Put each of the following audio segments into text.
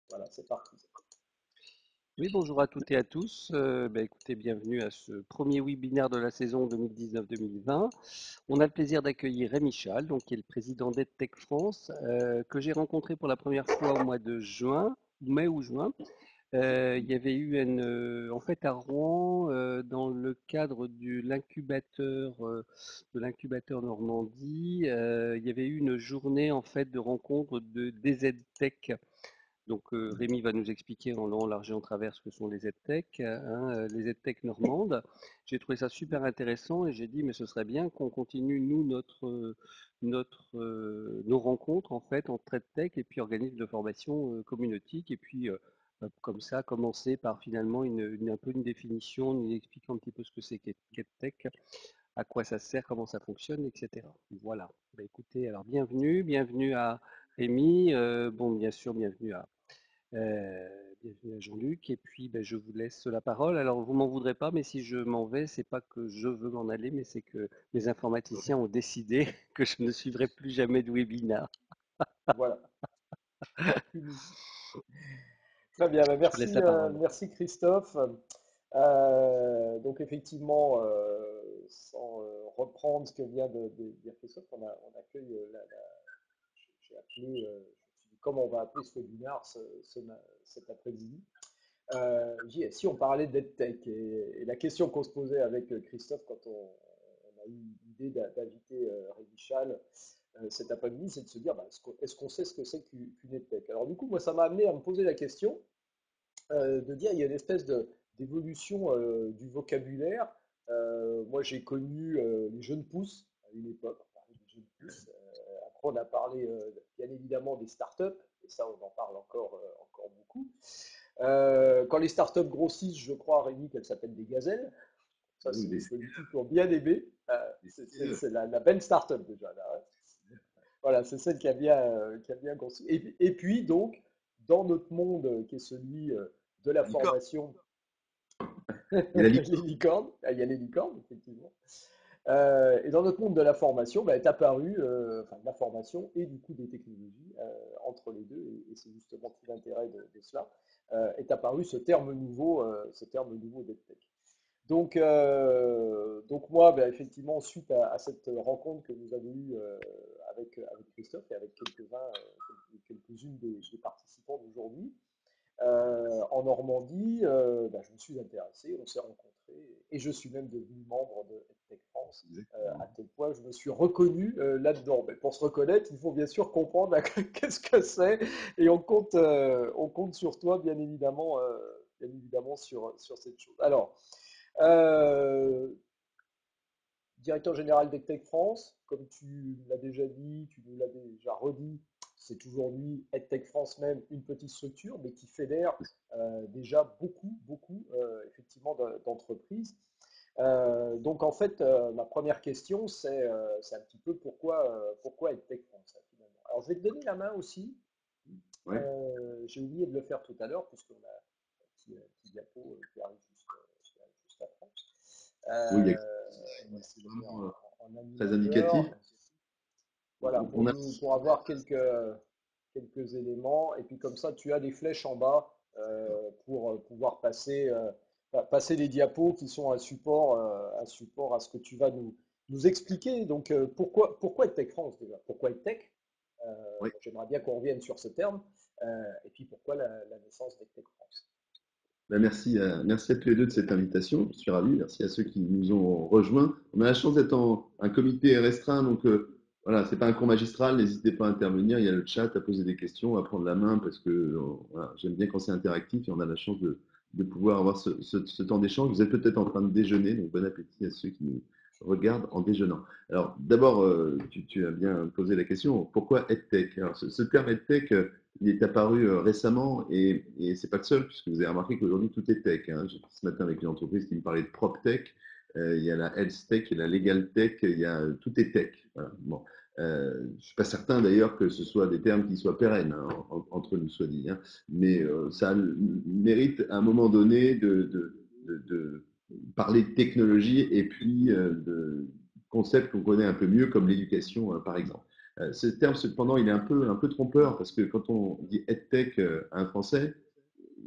Voilà, c'est parti. Oui, bonjour à toutes et à tous. Écoutez, bienvenue à ce premier webinaire de la saison 2019-2020. On a le plaisir d'accueillir Rémi Chal, donc, qui est le président d'EdTech France, que j'ai rencontré pour la première fois au mois de juin, mai ou juin. Il y avait eu en fait à Rouen, dans le cadre de l'incubateur Normandie, il y avait eu une journée en fait de rencontre des EdTech. Donc, Rémi va nous expliquer en long, en large et en travers ce que sont les EdTech, hein, les EdTech normandes. J'ai trouvé ça super intéressant et j'ai dit, mais ce serait bien qu'on continue, nous, nos rencontres en fait entre EdTech et puis organismes de formation communautique. Et puis, comme ça, commencer par finalement un peu une définition, nous expliquant un petit peu ce que c'est qu'EdTech, à quoi ça sert, comment ça fonctionne, etc. Voilà. Écoutez, alors bienvenue à Rémi. Bon, bien sûr, bienvenue à Jean-Luc. Et puis, je vous laisse la parole. Alors, vous m'en voudrez pas, mais si je m'en vais, c'est pas que je veux m'en aller, mais c'est que les informaticiens ont décidé que je ne suivrai plus jamais de webinar. Voilà. Très bien, Je vous laisse merci, la parole. merci Christophe. Donc effectivement, sans reprendre ce que vient de dire Christophe, on accueille j'ai appelé, je me suis dit comment on va appeler ce webinaire cet après-midi. Si on parlait d'EdTech et la question qu'on se posait avec Christophe quand on a eu l'idée d'inviter Rémi Chal cet après-midi, c'est de se dire bah, est-ce qu'on sait ce que c'est qu'une EdTech? Alors du coup, moi, ça m'a amené à me poser la question de dire il y a une espèce d'évolution du vocabulaire. Moi, j'ai connu les jeunes pousses à une époque, on parlait des jeunes pousses. Après, on a parlé bien évidemment des startups, et ça, on en parle encore beaucoup. Quand les startups grossissent, je crois, Rémi, qu'elles s'appellent des gazelles. Ça, Ou c'est des une politique pour bien aimer. des CE. C'est la belle startup déjà. Là, hein. Voilà, c'est celle qui a bien construit. Et puis, donc, dans notre monde qui est celui de la Licorne. formation, Il y a la licorne. les licornes, ah, il y a les licornes, effectivement. Et dans notre monde de la formation, bah, est apparu, enfin, de la formation et du coup des technologies entre les deux, et c'est justement tout l'intérêt de cela, est apparu ce terme nouveau d'EdTech. Donc moi, ben, effectivement, suite à cette rencontre que nous avons eue avec Christophe et avec quelques-unes des participants d'aujourd'hui, en Normandie, ben, je me suis intéressé, on s'est rencontrés et je suis même devenu membre de EdTech France, Exactement. à tel point je me suis reconnu là-dedans. Mais pour se reconnaître, il faut bien sûr comprendre qu'est-ce que c'est et on compte sur toi, bien évidemment sur cette chose. Alors, euh, directeur général d'EdTech France, comme tu l'as déjà dit, tu nous l'as déjà redit, c'est aujourd'hui EdTech France même une petite structure, mais qui fédère déjà beaucoup effectivement d'entreprises. Donc en fait, ma première question, c'est un petit peu pourquoi EdTech France hein, finalement. Alors je vais te donner la main aussi. Ouais. J'ai oublié de le faire tout à l'heure puisqu'on a un petit diapo qui arrive juste après. Oui, Voilà, c'est je le mets vraiment en très animateur. indicatif. Voilà, On a pour avoir quelques éléments. Et puis comme ça, tu as des flèches en bas pour pouvoir passer les diapos qui sont un support à ce que tu vas nous expliquer. Donc pourquoi EdTech France déjà? Pourquoi EdTech? ouais. J'aimerais bien qu'on revienne sur ce terme. Et puis pourquoi la naissance d'EdTech France? Ben, merci à tous les deux de cette invitation. Je suis ravi. Merci à ceux qui nous ont rejoints. On a la chance d'être en un comité restreint, donc voilà, c'est pas un cours magistral. N'hésitez pas à intervenir. Il y a le chat, à poser des questions, à prendre la main parce que voilà, j'aime bien quand c'est interactif et on a la chance de pouvoir avoir ce temps d'échange. Vous êtes peut-être en train de déjeuner, donc bon appétit à ceux qui nous regardent en déjeunant. Alors d'abord, tu as bien posé la question. Pourquoi EdTech? Alors ce terme EdTech. Il est apparu récemment et c'est pas le seul, puisque vous avez remarqué qu'aujourd'hui tout est tech. Hein. J'étais ce matin avec une entreprise qui me parlait de prop tech. Il y a la health tech, il y a la legal tech, tout est tech. Voilà. Bon. Je ne suis pas certain d'ailleurs que ce soit des termes qui soient pérennes, hein, entre nous soit dit. Hein. Mais ça mérite à un moment donné de parler de technologie et puis de concepts qu'on connaît un peu mieux comme l'éducation, par exemple. Ce terme, cependant, il est un peu trompeur parce que quand on dit EdTech à un Français,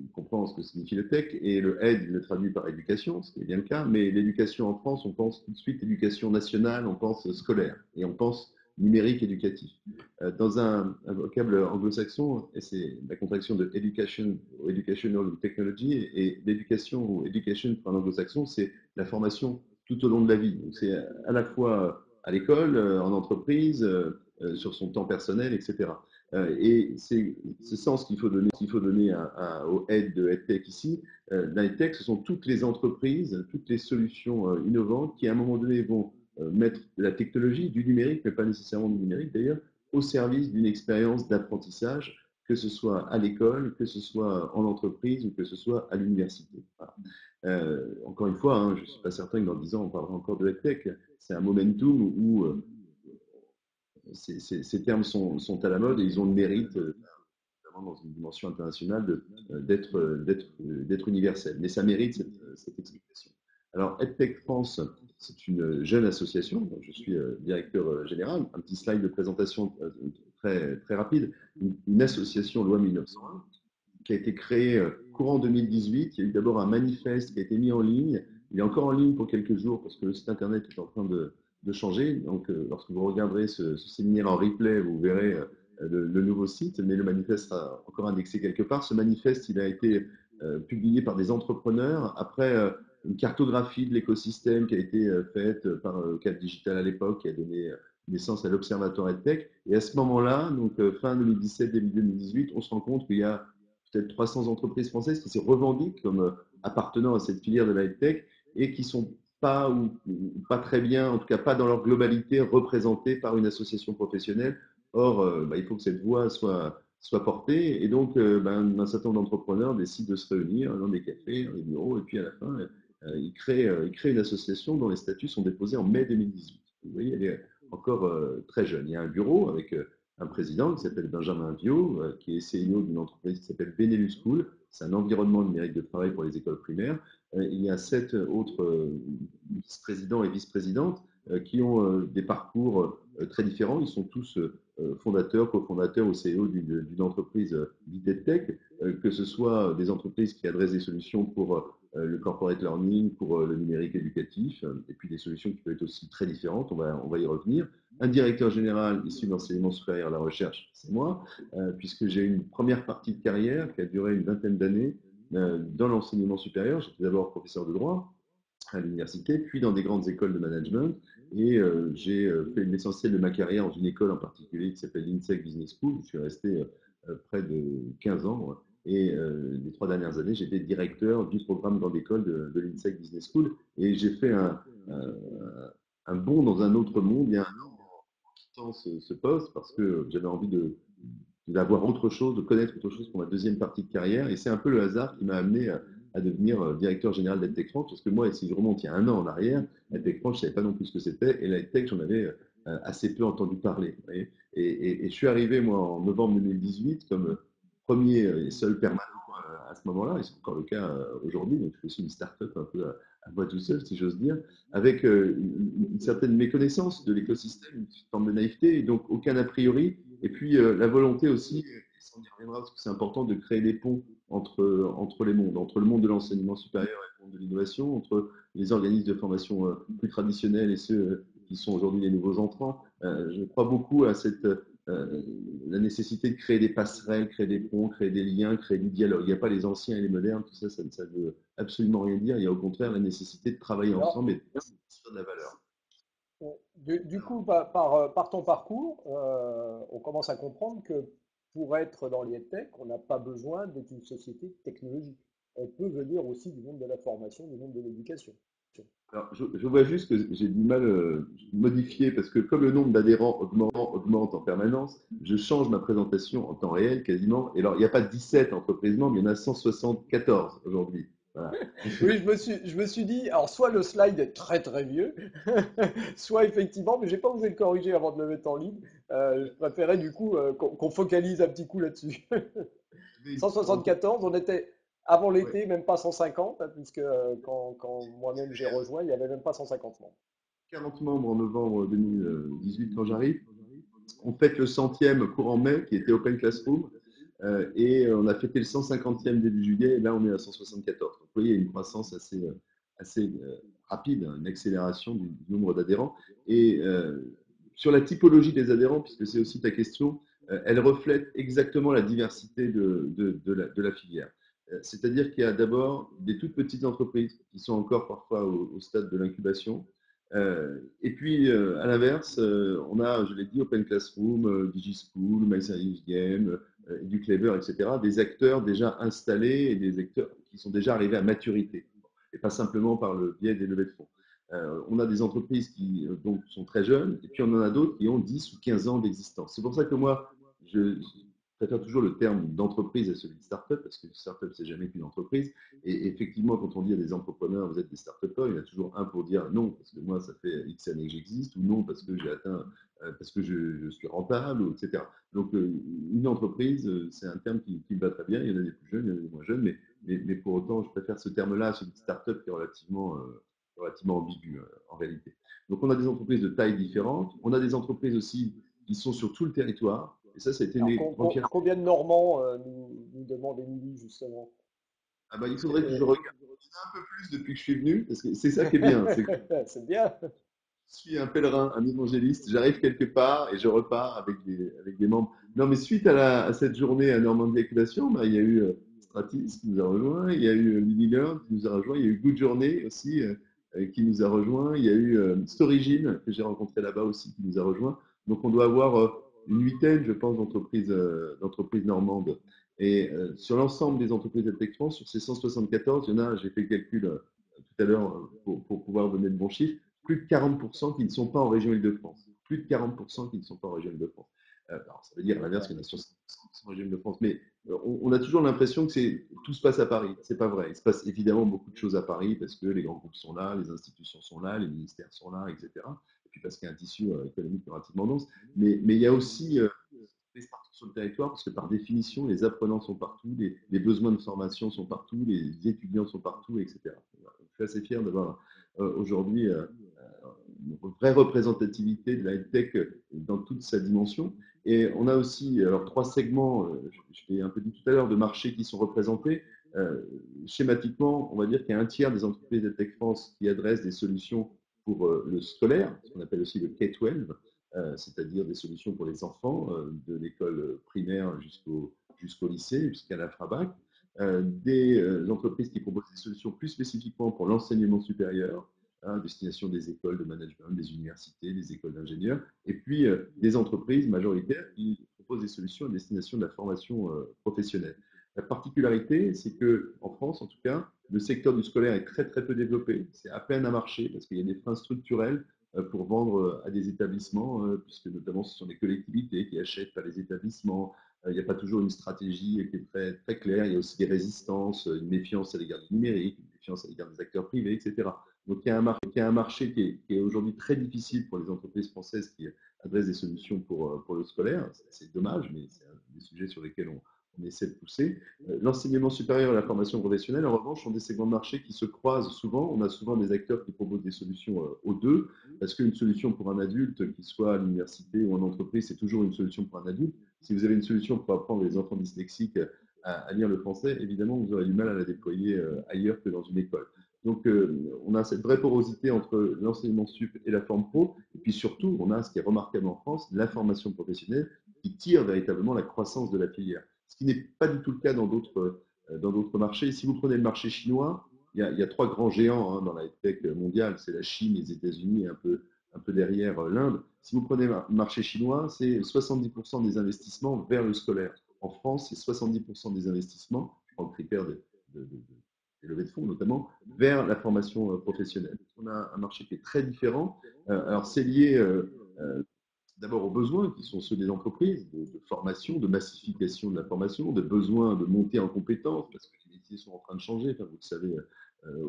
il comprend ce que signifie le tech et le ed, il le traduit par éducation, ce qui est bien le cas. Mais l'éducation en France, on pense tout de suite éducation nationale, on pense scolaire et on pense numérique éducatif. Dans un vocable anglo-saxon, et c'est la contraction de education ou educational ou technology, et l'éducation ou education pour un anglo-saxon, c'est la formation tout au long de la vie. Donc c'est à la fois à l'école, en entreprise, sur son temps personnel, etc. Et c'est ce sens qu'il faut donner au aide de EdTech ici. L'EdTech, ce sont toutes les entreprises, toutes les solutions innovantes qui, à un moment donné, vont mettre de la technologie, du numérique, mais pas nécessairement du numérique d'ailleurs, au service d'une expérience d'apprentissage, que ce soit à l'école, que ce soit en entreprise ou que ce soit à l'université. Voilà. Encore une fois, hein, je ne suis pas certain que dans 10 ans, on parlera encore de EdTech. C'est un momentum où ces termes sont à la mode et ils ont le mérite, notamment dans une dimension internationale, d'être universels. Mais ça mérite cette explication. Alors, EdTech France, c'est une jeune association. Donc je suis directeur général. Un petit slide de présentation très rapide. Une association loi 1901 qui a été créée courant 2018. Il y a eu d'abord un manifeste qui a été mis en ligne. Il est encore en ligne pour quelques jours parce que le site internet est en train de changer. Donc, lorsque vous regarderez ce séminaire en replay, vous verrez le nouveau site, mais le manifeste sera encore indexé quelque part. Ce manifeste, il a été publié par des entrepreneurs après une cartographie de l'écosystème qui a été faite par Cap Digital à l'époque, qui a donné naissance à l'Observatoire EdTech. Et à ce moment-là, donc fin 2017, début 2018, on se rend compte qu'il y a peut-être 300 entreprises françaises qui se revendiquent comme appartenant à cette filière de la tech et qui sont pas ou pas très bien, en tout cas pas dans leur globalité, représentées par une association professionnelle. Or, il faut que cette voix soit portée et donc un certain nombre d'entrepreneurs décident de se réunir dans des cafés, dans des bureaux et puis à la fin, ils créent une association dont les statuts sont déposés en mai 2018. Vous voyez, elle est encore très jeune. Il y a un bureau avec un président qui s'appelle Benjamin Viau, qui est CEO d'une entreprise qui s'appelle Benelux School. C'est un environnement numérique de travail pour les écoles primaires. Il y a 7 autres vice-présidents et vice-présidentes qui ont des parcours très différents. Ils sont tous fondateurs, cofondateurs ou CEO d'une entreprise dite tech, que ce soit des entreprises qui adressent des solutions pour le corporate learning, pour le numérique éducatif, et puis des solutions qui peuvent être aussi très différentes, on va y revenir. Un directeur général issu de l'enseignement supérieur à la recherche, c'est moi, puisque j'ai une première partie de carrière qui a duré une vingtaine d'années dans l'enseignement supérieur. J'étais d'abord professeur de droit à l'université, puis dans des grandes écoles de management, et j'ai fait l'essentiel de ma carrière dans une école en particulier qui s'appelle l'INSEC Business School. Je suis resté près de 15 ans. Et les 3 dernières années, j'étais directeur du programme grande école de l'INSEC Business School. Et j'ai fait un bond dans un autre monde il y a un an en quittant ce poste parce que j'avais envie d'avoir autre chose, de connaître autre chose pour ma deuxième partie de carrière. Et c'est un peu le hasard qui m'a amené à devenir directeur général d'EdTech France, parce que moi, si je remonte il y a un an en arrière, EdTech France, je ne savais pas non plus ce que c'était, et la EdTech, j'en avais assez peu entendu parler. Et je suis arrivé, moi, en novembre 2018, comme premier et seul permanent à ce moment-là, et c'est encore le cas aujourd'hui, donc je suis aussi une start-up un peu à moi tout seul, si j'ose dire, avec une certaine méconnaissance de l'écosystème, une forme de naïveté, et donc aucun a priori, et puis la volonté aussi, et ça on y reviendra parce que c'est important de créer des ponts entre les mondes, entre le monde de l'enseignement supérieur et le monde de l'innovation, entre les organismes de formation plus traditionnels et ceux qui sont aujourd'hui les nouveaux entrants. Je crois beaucoup à la nécessité de créer des passerelles, créer des ponts, créer des liens, créer du dialogue. Il n'y a pas les anciens et les modernes, tout ça, ça ne veut absolument rien dire. Il y a au contraire la nécessité de travailler Alors, ensemble et de construire de la valeur. du coup, par ton parcours, on commence à comprendre que pour être dans l'IETech, on n'a pas besoin d'être une société technologique. On peut venir aussi du monde de la formation, du monde de l'éducation. Alors, je vois juste que j'ai du mal modifier parce que comme le nombre d'adhérents augmente en permanence, je change ma présentation en temps réel quasiment. Et alors, il n'y a pas 17 entreprises membres, il y en a 174 aujourd'hui. Voilà. Oui, je me suis dit, alors soit le slide est très très vieux, soit effectivement, mais j'ai pas osé le corriger avant de le mettre en ligne. Je préférais du coup qu'on focalise un petit coup là-dessus. 174, on était avant Ouais, l'été, même pas 150, hein, puisque quand moi-même j'ai rejoint, il y avait même pas 150 membres. 40 membres en novembre 2018 quand j'arrive. on fête le 100e courant mai, qui était Open Classroom, et on a fêté le 150e début juillet, et là on est à 174. Donc, vous voyez, il y a une croissance assez rapide, une accélération du nombre d'adhérents. Et sur la typologie des adhérents, puisque c'est aussi ta question, elle reflète exactement la diversité de la filière. C'est-à-dire qu'il y a d'abord des toutes petites entreprises qui sont encore parfois au stade de l'incubation. Et puis, à l'inverse, on a, je l'ai dit, Open Classroom, DigiSchool, My Serious Game, EduClever, etc., des acteurs déjà installés et des acteurs qui sont déjà arrivés à maturité, et pas simplement par le biais des levées de fonds. On a des entreprises qui donc, sont très jeunes, et puis on en a d'autres qui ont 10 ou 15 ans d'existence. C'est pour ça que moi, je préfère toujours le terme d'entreprise à celui de start-up, parce que start-up, c'est jamais qu'une entreprise. Et effectivement, quand on dit à des entrepreneurs, vous êtes des start-upers, il y en a toujours un pour dire non, parce que moi, ça fait X années que j'existe, ou non, parce que j'ai atteint, parce que je suis rentable, etc. Donc, une entreprise, c'est un terme qui me va très bien. Il y en a des plus jeunes, il y en a des moins jeunes, mais pour autant, je préfère ce terme-là à celui de start-up qui est relativement ambigu en réalité. Donc, on a des entreprises de tailles différentes. On a des entreprises aussi qui sont sur tout le territoire. Et ça a été Alors, une grande fierté. combien de Normands nous demande Émilie, justement? Ah bah, il Parce que, faudrait que je regarde un peu plus depuis que je suis venu, parce que c'est ça qui est bien. C'est que c'est bien. je suis un pèlerin, un évangéliste. J'arrive quelque part et je repars avec des membres. Non, mais suite à cette journée à Normandie Activation, bah, il y a eu Stratis qui nous a rejoint, il y a eu Lily Learn qui nous a rejoint, il y a eu Good Journey aussi qui nous a rejoint, il y a eu Storygine que j'ai rencontré là-bas aussi qui nous a rejoint. Donc on doit avoir une huitaine, je pense, d'entreprises normandes. Et sur l'ensemble des entreprises de Tech France, sur ces 174, il y en a, j'ai fait le calcul tout à l'heure pour pouvoir donner le bon chiffre, plus de 40% qui ne sont pas en région Île-de-France. Plus de 40% qui ne sont pas en région Île-de-France. Alors, ça veut dire à l'inverse qu'il y en a 60% qui sont en région Île-de-France. Mais on a toujours l'impression que tout se passe à Paris. C'est pas vrai. Il se passe évidemment beaucoup de choses à Paris parce que les grands groupes sont là, les institutions sont là, les ministères sont là, etc. Et puis parce qu'il y a un tissu économique relativement dense. Mais il y a aussi partout sur le territoire, parce que par définition, les apprenants sont partout, les besoins de formation sont partout, les étudiants sont partout, etc. Je suis assez fier d'avoir aujourd'hui une vraie représentativité de la tech dans toute sa dimension. Et on a aussi alors, trois segments, je l'ai un peu dit tout à l'heure, de marchés qui sont représentés. Schématiquement, on va dire qu'il y a un tiers des entreprises de Tech France qui adressent des solutions pour le scolaire, ce qu'on appelle aussi le K-12, c'est-à-dire des solutions pour les enfants de l'école primaire jusqu'au lycée, jusqu'à l'infrabac, des entreprises qui proposent des solutions plus spécifiquement pour l'enseignement supérieur, à destination des écoles de management, des universités, des écoles d'ingénieurs, et puis des entreprises majoritaires qui proposent des solutions à destination de la formation professionnelle. La particularité, c'est que en France, en tout cas, le secteur du scolaire est très très peu développé. C'est à peine un marché parce qu'il y a des freins structurels pour vendre à des établissements, puisque notamment ce sont des collectivités qui achètent pas les établissements. Il n'y a pas toujours une stratégie qui est très, très claire. Il y a aussi des résistances, une méfiance à l'égard du numérique, une méfiance à l'égard des acteurs privés, etc. Donc il y a un marché qui est aujourd'hui très difficile pour les entreprises françaises qui adressent des solutions pour le scolaire. C'est dommage, mais c'est un des sujets sur lesquels on essaie de pousser. L'enseignement supérieur et la formation professionnelle, en revanche, sont des segments de marché qui se croisent souvent. On a souvent des acteurs qui proposent des solutions aux deux, parce qu'une solution pour un adulte, qu'il soit à l'université ou en entreprise, c'est toujours une solution pour un adulte. Si vous avez une solution pour apprendre les enfants dyslexiques à lire le français, évidemment, vous aurez du mal à la déployer ailleurs que dans une école. Donc, on a cette vraie porosité entre l'enseignement sup et la forme pro. Et puis surtout, on a ce qui est remarquable en France, la formation professionnelle qui tire véritablement la croissance de la filière. Ce qui n'est pas du tout le cas dans d'autres marchés. Si vous prenez le marché chinois, il y a trois grands géants dans la tech mondiale, c'est la Chine, les États-Unis, un peu derrière l'Inde. Si vous prenez le marché chinois, c'est 70% des investissements vers le scolaire. En France, c'est 70% des investissements, je prends le critère des levées de fonds notamment, vers la formation professionnelle. On a un marché qui est très différent. Alors c'est lié d'abord aux besoins qui sont ceux des entreprises, de formation, de massification de la formation, de besoins de monter en compétences, parce que les métiers sont en train de changer, enfin, vous le savez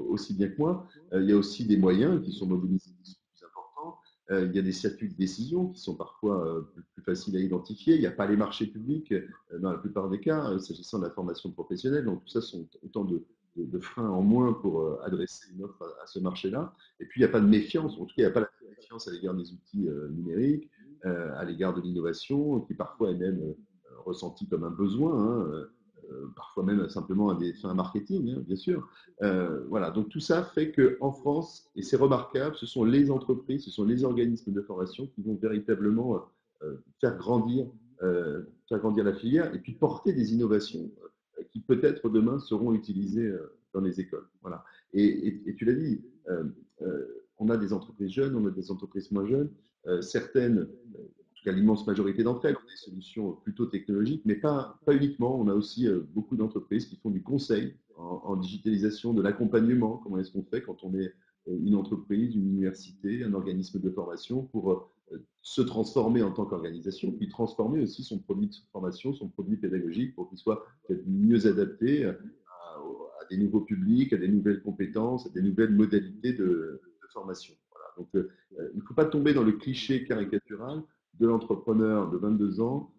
aussi bien que moi. Il y a aussi des moyens qui sont mobilisés, qui sont plus importants. Il y a des circuits de décision qui sont parfois plus faciles à identifier. Il n'y a pas les marchés publics dans la plupart des cas, s'agissant de la formation professionnelle. Donc tout ça sont autant de freins en moins pour adresser une offre à ce marché-là. Et puis il n'y a pas de méfiance, en tout cas il n'y a pas la méfiance à l'égard des outils numériques. à l'égard de l'innovation, qui parfois est même ressentie comme un besoin, hein, parfois même simplement à des fins marketing, hein, bien sûr. Voilà, donc tout ça fait qu'en France, et c'est remarquable, ce sont les entreprises, ce sont les organismes de formation qui vont véritablement faire grandir, faire grandir la filière et puis porter des innovations qui peut-être demain seront utilisées dans les écoles. Voilà. Et tu l'as dit, on a des entreprises jeunes, on a des entreprises moins jeunes. Certaines, en tout cas l'immense majorité d'entre elles, ont des solutions plutôt technologiques, mais pas uniquement. On a aussi beaucoup d'entreprises qui font du conseil en digitalisation, de l'accompagnement. Comment est-ce qu'on fait quand on est une entreprise, une université, un organisme de formation pour se transformer en tant qu'organisation, puis transformer aussi son produit de formation, son produit pédagogique pour qu'il soit peut-être mieux adapté à des nouveaux publics, à des nouvelles compétences, à des nouvelles modalités de formation. Voilà. Donc, il ne faut pas tomber dans le cliché caricatural de l'entrepreneur de 22 ans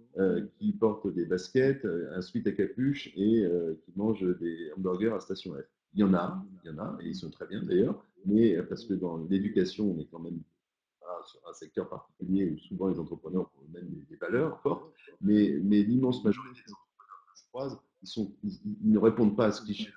qui porte des baskets, un sweat à capuche et qui mange des hamburgers à Station F. Il y en a, et ils sont très bien d'ailleurs, mais parce que dans l'éducation, on est quand même sur un secteur particulier où souvent les entrepreneurs ont même des valeurs fortes, mais l'immense majorité des entrepreneurs que je croise, ils ne répondent pas à ce cliché.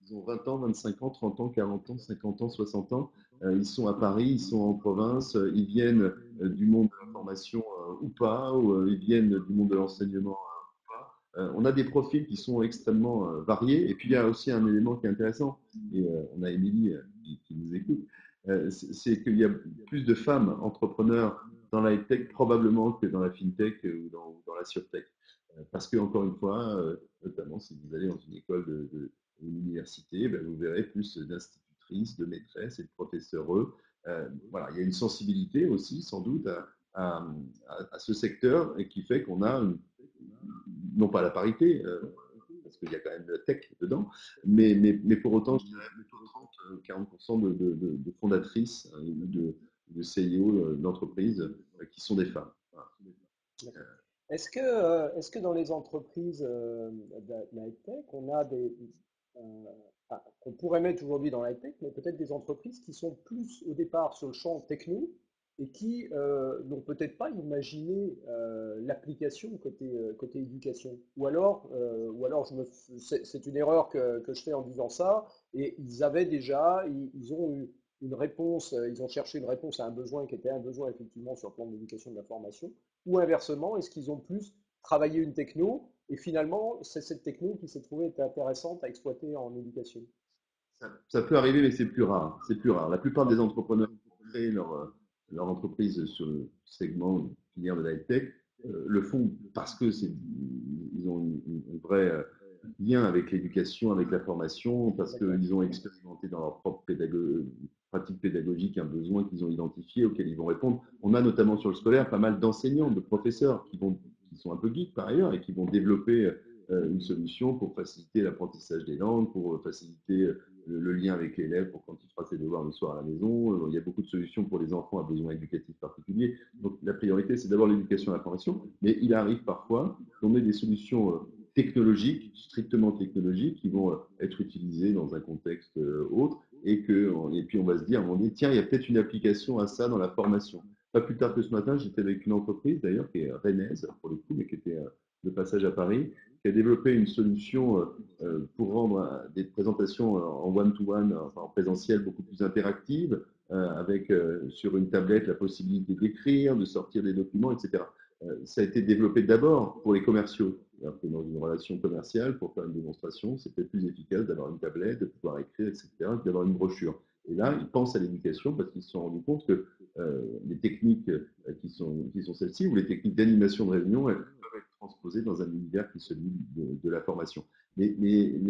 Ils ont 20 ans, 25 ans, 30 ans, 40 ans, 50 ans, 60 ans. Ils sont à Paris, ils sont en province, ils viennent du monde de la formation ou pas, ou ils viennent du monde de l'enseignement ou pas. On a des profils qui sont extrêmement variés. Et puis, il y a aussi un élément qui est intéressant, et on a Émilie qui nous écoute, c'est qu'il y a plus de femmes entrepreneurs dans la tech probablement que dans la fintech ou dans la surtech. Parce que, encore une fois, notamment si vous allez dans une école une université, ben, vous verrez plus d'institutrices, de maîtresses et de professeurs. Voilà, il y a une sensibilité aussi, sans doute, à ce secteur et qui fait qu'on a, non pas la parité, parce qu'il y a quand même de la tech dedans, mais pour autant, je dirais plutôt 30-40% de fondatrices de CEO d'entreprises qui sont des femmes. Voilà. Est-ce que dans les entreprises de la high-tech, on a euh, qu'on pourrait mettre aujourd'hui dans la high-tech, mais peut-être des entreprises qui sont plus au départ sur le champ techno et qui n'ont peut-être pas imaginé l'application côté éducation. Ou alors c'est une erreur que je fais en disant ça, et ils avaient déjà, ils ont eu une réponse, ils ont cherché une réponse à un besoin qui était un besoin effectivement sur le plan de l'éducation et de la formation, ou inversement, est-ce qu'ils ont plus travaillé une techno et finalement c'est cette techno qui s'est trouvée être intéressante à exploiter en éducation? Ça peut arriver, mais c'est plus rare. C'est plus rare. La plupart des entrepreneurs qui ont créé leur entreprise sur le segment filière de la tech le font parce que ils ont une vraie lien avec l'éducation, avec la formation, parce D'accord. qu'ils ont expérimenté dans leur propre pratique pédagogique un besoin qu'ils ont identifié, auquel ils vont répondre. On a notamment sur le scolaire pas mal d'enseignants, de professeurs qui sont un peu geeks par ailleurs et qui vont développer une solution pour faciliter l'apprentissage des langues, pour faciliter le lien avec l'élève pour quand il fera ses devoirs le soir à la maison. Il y a beaucoup de solutions pour les enfants à besoins éducatifs particuliers. Donc la priorité, c'est d'abord l'éducation et la formation, mais il arrive parfois qu'on ait des solutions technologiques, strictement technologiques, qui vont être utilisées dans un contexte autre, et puis on va se dire, tiens, il y a peut-être une application à ça dans la formation. Pas plus tard que ce matin, j'étais avec une entreprise d'ailleurs qui est rennaise pour le coup, mais qui était de passage à Paris, qui a développé une solution pour rendre des présentations en one-to-one, enfin en présentiel, beaucoup plus interactives, avec sur une tablette la possibilité d'écrire, de sortir des documents, etc. Ça a été développé d'abord pour les commerciaux. Alors que dans une relation commerciale, pour faire une démonstration, c'était plus efficace d'avoir une tablette, de pouvoir écrire, etc., que d'avoir une brochure. Et là, ils pensent à l'éducation parce qu'ils se sont rendus compte que les techniques qui sont celles-ci, ou les techniques d'animation de réunion, elles peuvent être transposées dans un univers qui est celui de la formation. Mais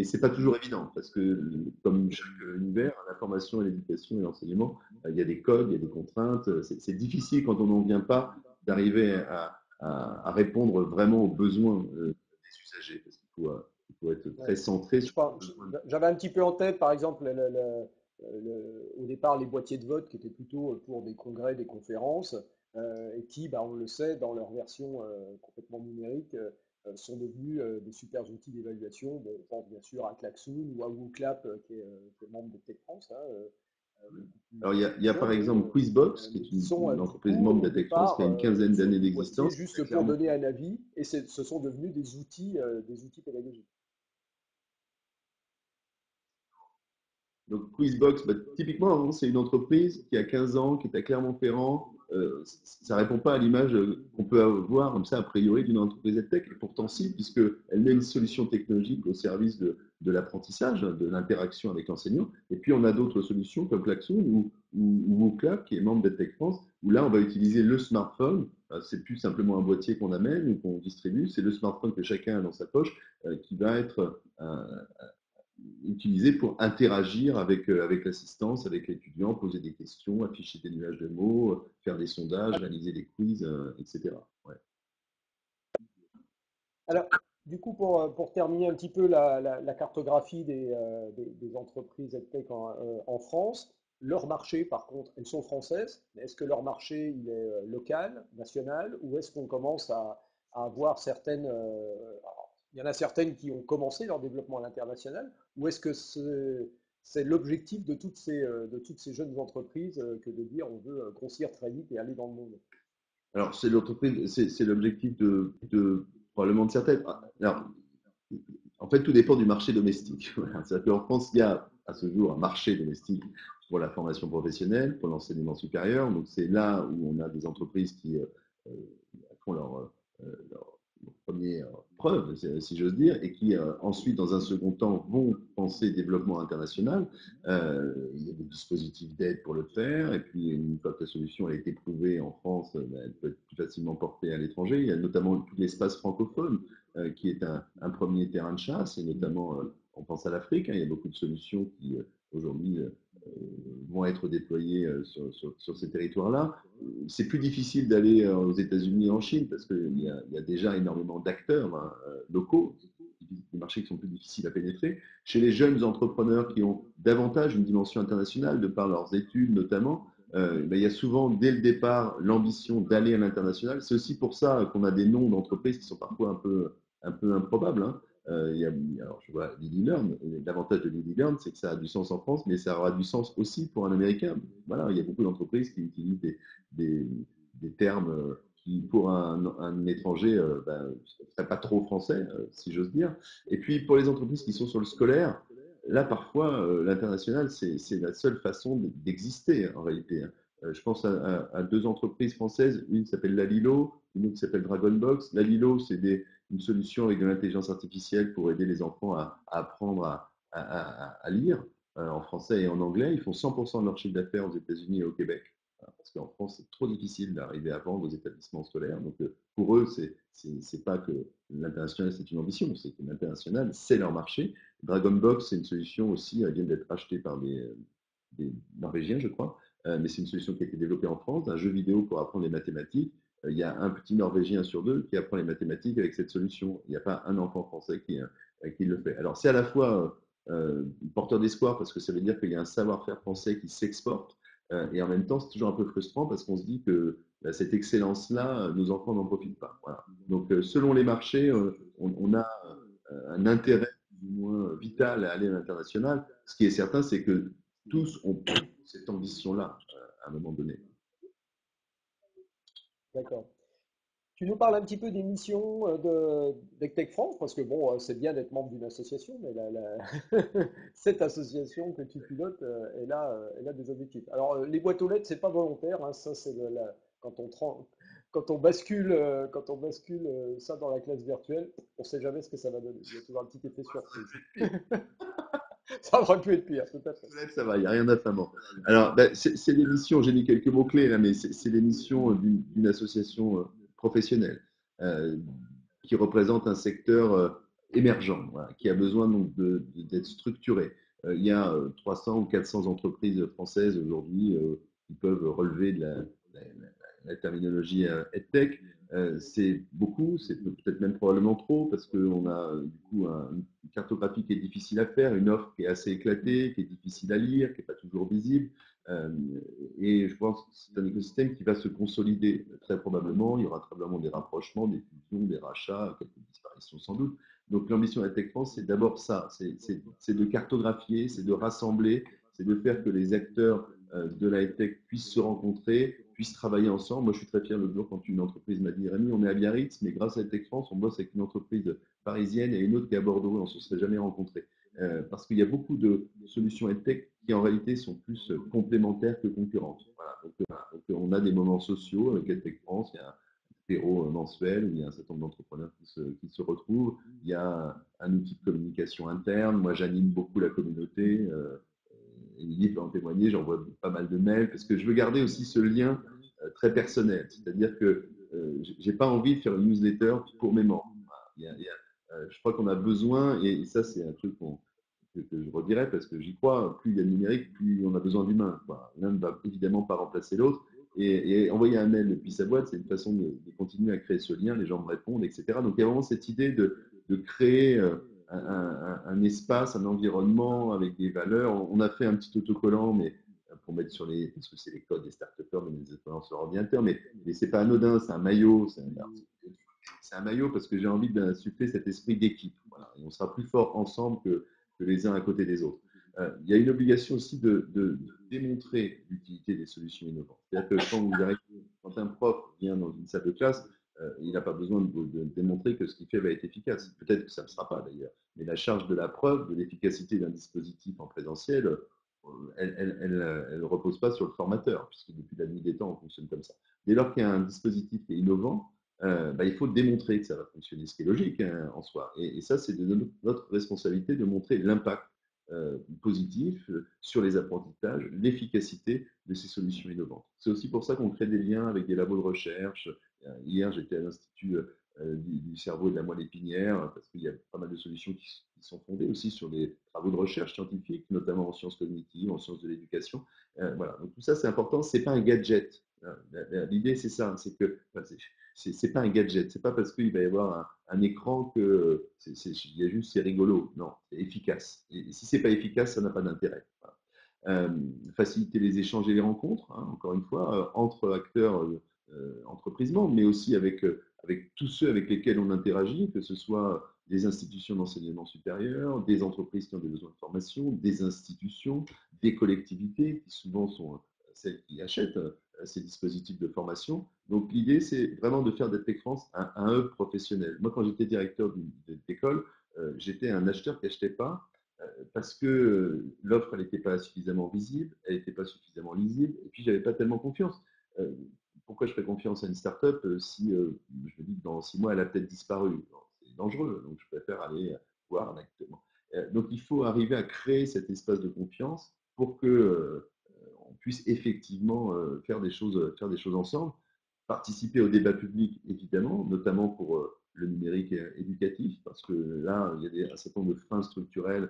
ce n'est pas toujours évident, parce que comme chaque univers, la formation et l'éducation et l'enseignement, il y a des codes, il y a des contraintes. C'est difficile quand on n'en vient pas d'arriver à répondre vraiment aux besoins des usagers, parce qu'il faut être Ouais. très centré Je sur les pense, besoins. j'avais un petit peu en tête, par exemple, au départ, les boîtiers de vote qui étaient plutôt pour des congrès, des conférences, et qui, bah, on le sait, dans leur version complètement numérique, sont devenus des super outils d'évaluation. Bon, on pense bien sûr à Klaxoon ou à WooClap, qui est membre de Tech France, hein, Alors, il y plus a par jeunes, exemple Quizbox, qui mais est qui sont une du entreprise coup membre au d'Atech France, qui départ a une quinzaine sur d'années du boîtier d'existence. juste pour Clairement. donner un avis, et ce sont devenus des outils pédagogiques. Donc Quizbox, bah, typiquement, hein, c'est une entreprise qui a 15 ans, qui est à Clermont-Ferrand. Ça ne répond pas à l'image qu'on peut avoir comme ça a priori d'une entreprise EdTech, et pourtant si, puisqu'elle met une solution technologique au service de l'apprentissage, de l'interaction avec l'enseignant. Et puis on a d'autres solutions comme Klaxoon ou Mooclap, qui est membre d'EdTech France, où là on va utiliser le smartphone. C'est plus simplement un boîtier qu'on amène ou qu'on distribue, c'est le smartphone que chacun a dans sa poche qui va être utilisé pour interagir avec l'assistance, avec l'étudiant, poser des questions, afficher des nuages de mots, faire des sondages, réaliser des quiz, etc. Ouais. Alors, du coup, pour terminer un petit peu la cartographie des entreprises EdTech en France, leur marché, par contre, elles sont françaises, mais est-ce que leur marché, il est local, national, ou est-ce qu'on commence à avoir certaines... alors, il y en a certaines qui ont commencé leur développement à l'international, ou est-ce que c'est l'objectif de toutes ces jeunes entreprises que de dire on veut grossir très vite et aller dans le monde? Alors, c'est l'entreprise, c'est l'objectif probablement de certaines. Alors, en fait, tout dépend du marché domestique. Voilà. C'est-à-dire qu'en France, il y a à ce jour un marché domestique pour la formation professionnelle, pour l'enseignement supérieur. Donc, c'est là où on a des entreprises qui font leur première preuve, si j'ose dire, et qui ensuite, dans un second temps, vont penser développement international. Il y a des dispositifs d'aide pour le faire, et puis une fois que la solution a été prouvée en France, elle peut être plus facilement portée à l'étranger. Il y a notamment tout l'espace francophone qui est un premier terrain de chasse, et notamment, on pense à l'Afrique, hein, il y a beaucoup de solutions qui aujourd'hui vont être déployées sur ces territoires-là. C'est plus difficile d'aller aux États-Unis et en Chine parce qu'il y a déjà énormément d'acteurs locaux, des marchés qui sont plus difficiles à pénétrer. Chez les jeunes entrepreneurs qui ont davantage une dimension internationale, de par leurs études notamment, il y a souvent dès le départ l'ambition d'aller à l'international. C'est aussi pour ça qu'on a des noms d'entreprises qui sont parfois un peu improbables. Hein. Alors je vois Lily Learn, l'avantage de Lily Learn, c'est que ça a du sens en France, mais ça aura du sens aussi pour un Américain. Voilà, il y a beaucoup d'entreprises qui utilisent des, des termes qui, pour un étranger, ne seraient pas trop français, si j'ose dire. Et puis, pour les entreprises qui sont sur le scolaire, là, parfois, l'international, c'est la seule façon d'exister, en réalité. Hein. Je pense à deux entreprises françaises, une qui s'appelle Lalilo, une autre qui s'appelle Dragonbox. Lalilo, c'est une solution avec de l'intelligence artificielle pour aider les enfants à apprendre à lire en français et en anglais. Ils font 100% de leur chiffre d'affaires aux États-Unis et au Québec. Parce qu'en France, c'est trop difficile d'arriver à vendre aux établissements scolaires. Donc, pour eux, c'est pas que l'international, c'est une ambition, c'est que l'international, c'est leur marché. Dragonbox, c'est une solution aussi, elle vient d'être achetée par des Norvégiens, je crois, mais c'est une solution qui a été développée en France, un jeu vidéo pour apprendre les mathématiques. Il y a un petit Norvégien sur deux qui apprend les mathématiques avec cette solution. Il n'y a pas un enfant français qui le fait. Alors, c'est à la fois porteur d'espoir parce que ça veut dire qu'il y a un savoir-faire français qui s'exporte, et en même temps, c'est toujours un peu frustrant parce qu'on se dit que cette excellence-là, nos enfants n'en profitent pas. Voilà. Donc, selon les marchés, on a un intérêt du moins vital à aller à l'international. Ce qui est certain, c'est que tous ont cette ambition-là à un moment donné. D'accord. Tu nous parles un petit peu des missions d'EdTech France, parce que bon, c'est bien d'être membre d'une association, mais cette association que tu pilotes, elle a des objectifs. Alors, les boîtes aux lettres, c'est pas volontaire, hein, ça c'est quand quand on bascule ça dans la classe virtuelle, on ne sait jamais ce que ça va donner. Il y a toujours un petit effet surprise. Ça aurait pu être pire, tout à fait. Ça va, il n'y a rien d'affamant. Alors, c'est l'émission, j'ai mis quelques mots-clés là, mais c'est l'émission d'une association professionnelle euh, qui représente un secteur émergent, voilà, qui a besoin donc d'être structuré. Il y a 300 ou 400 entreprises françaises aujourd'hui qui peuvent relever de la terminologie EdTech. C'est beaucoup, c'est peut-être même probablement trop, parce qu'on a du coup une cartographie qui est difficile à faire, une offre qui est assez éclatée, qui est difficile à lire, qui n'est pas toujours visible. Euh, et je pense que c'est un écosystème qui va se consolider très probablement. Il y aura probablement des rapprochements, des fusions, des rachats, quelques disparitions sans doute. Donc l'ambition de la Tech France, c'est d'abord ça, c'est de cartographier, c'est de rassembler, c'est de faire que les acteurs de la tech puissent se rencontrer, puissent travailler ensemble. Moi, je suis très fier l'autre jour quand une entreprise m'a dit, Rémi, on est à Biarritz, mais grâce à Tech France, on bosse avec une entreprise parisienne et une autre qui est à Bordeaux, on ne se serait jamais rencontrés. Parce qu'il y a beaucoup de solutions tech qui en réalité sont plus complémentaires que concurrentes. Voilà. Donc, on a des moments sociaux avec Tech France, il y a un apéro mensuel où il y a un certain nombre d'entrepreneurs qui se retrouvent. Il y a un outil de communication interne. Moi, j'anime beaucoup la communauté. Émilie peut en témoigner, j'envoie pas mal de mails parce que je veux garder aussi ce lien très personnel. C'est-à-dire que j'ai pas envie de faire une newsletter pour mes membres. Je crois qu'on a besoin, et ça c'est un truc que je redirais parce que j'y crois, plus il y a de numérique, plus on a besoin d'humains. L'un ne va évidemment pas remplacer l'autre. Et envoyer un mail depuis sa boîte, c'est une façon de continuer à créer ce lien, les gens me répondent, etc. Donc il y a vraiment cette idée de créer un espace, un environnement avec des valeurs. On a fait un petit autocollant, mais pour mettre sur les, parce que c'est les codes des start-upers, mais les autocollants sur l'ordinateur, mais c'est pas anodin, c'est un maillot, c'est un maillot parce que j'ai envie d'insuffler cet esprit d'équipe. Voilà. Et on sera plus fort ensemble que les uns à côté des autres. Il y a une obligation aussi de démontrer l'utilité des solutions innovantes. C'est-à-dire que quand un prof vient dans une salle de classe, il n'a pas besoin de démontrer que ce qu'il fait va être efficace. Peut-être que ça ne le sera pas d'ailleurs. Mais la charge de la preuve, de l'efficacité d'un dispositif en présentiel, elle ne repose pas sur le formateur, puisque depuis la nuit des temps, on fonctionne comme ça. Dès lors qu'il y a un dispositif qui est innovant, il faut démontrer que ça va fonctionner, ce qui est logique en soi. Et ça, c'est de notre responsabilité de montrer l'impact positif sur les apprentissages, l'efficacité de ces solutions innovantes. C'est aussi pour ça qu'on crée des liens avec des labos de recherche. Hier, j'étais à l'Institut du cerveau et de la moelle épinière, parce qu'il y a pas mal de solutions qui sont fondées aussi sur des travaux de recherche scientifiques, notamment en sciences cognitives, en sciences de l'éducation. Voilà. Donc tout ça, c'est important. C'est pas un gadget. L'idée, c'est ça, c'est que c'est pas un gadget. C'est pas parce qu'il va y avoir un écran que il y a juste c'est rigolo. Non, c'est efficace. Et si c'est pas efficace, ça n'a pas d'intérêt. Voilà. Faciliter les échanges et les rencontres, hein, encore une fois, entre acteurs entreprises membres, mais aussi avec tous ceux avec lesquels on interagit, que ce soit des institutions d'enseignement supérieur, des entreprises qui ont des besoins de formation, des institutions, des collectivités qui souvent sont celles qui achètent ces dispositifs de formation. Donc l'idée, c'est vraiment de faire d'EdTech France un hub professionnel. Moi, quand j'étais directeur d'école, j'étais un acheteur qui n'achetait pas parce que l'offre, elle n'était pas suffisamment visible, elle n'était pas suffisamment lisible, et puis j'avais pas tellement confiance. Euh, Pourquoi je ferais confiance à une start-up si je me dis que dans 6 mois, elle a peut-être disparu? C'est dangereux, donc je préfère aller voir directement. Donc il faut arriver à créer cet espace de confiance pour que on puisse effectivement faire des choses ensemble, participer au débat public évidemment, notamment pour le numérique éducatif, parce que là, il y a un certain nombre de freins structurels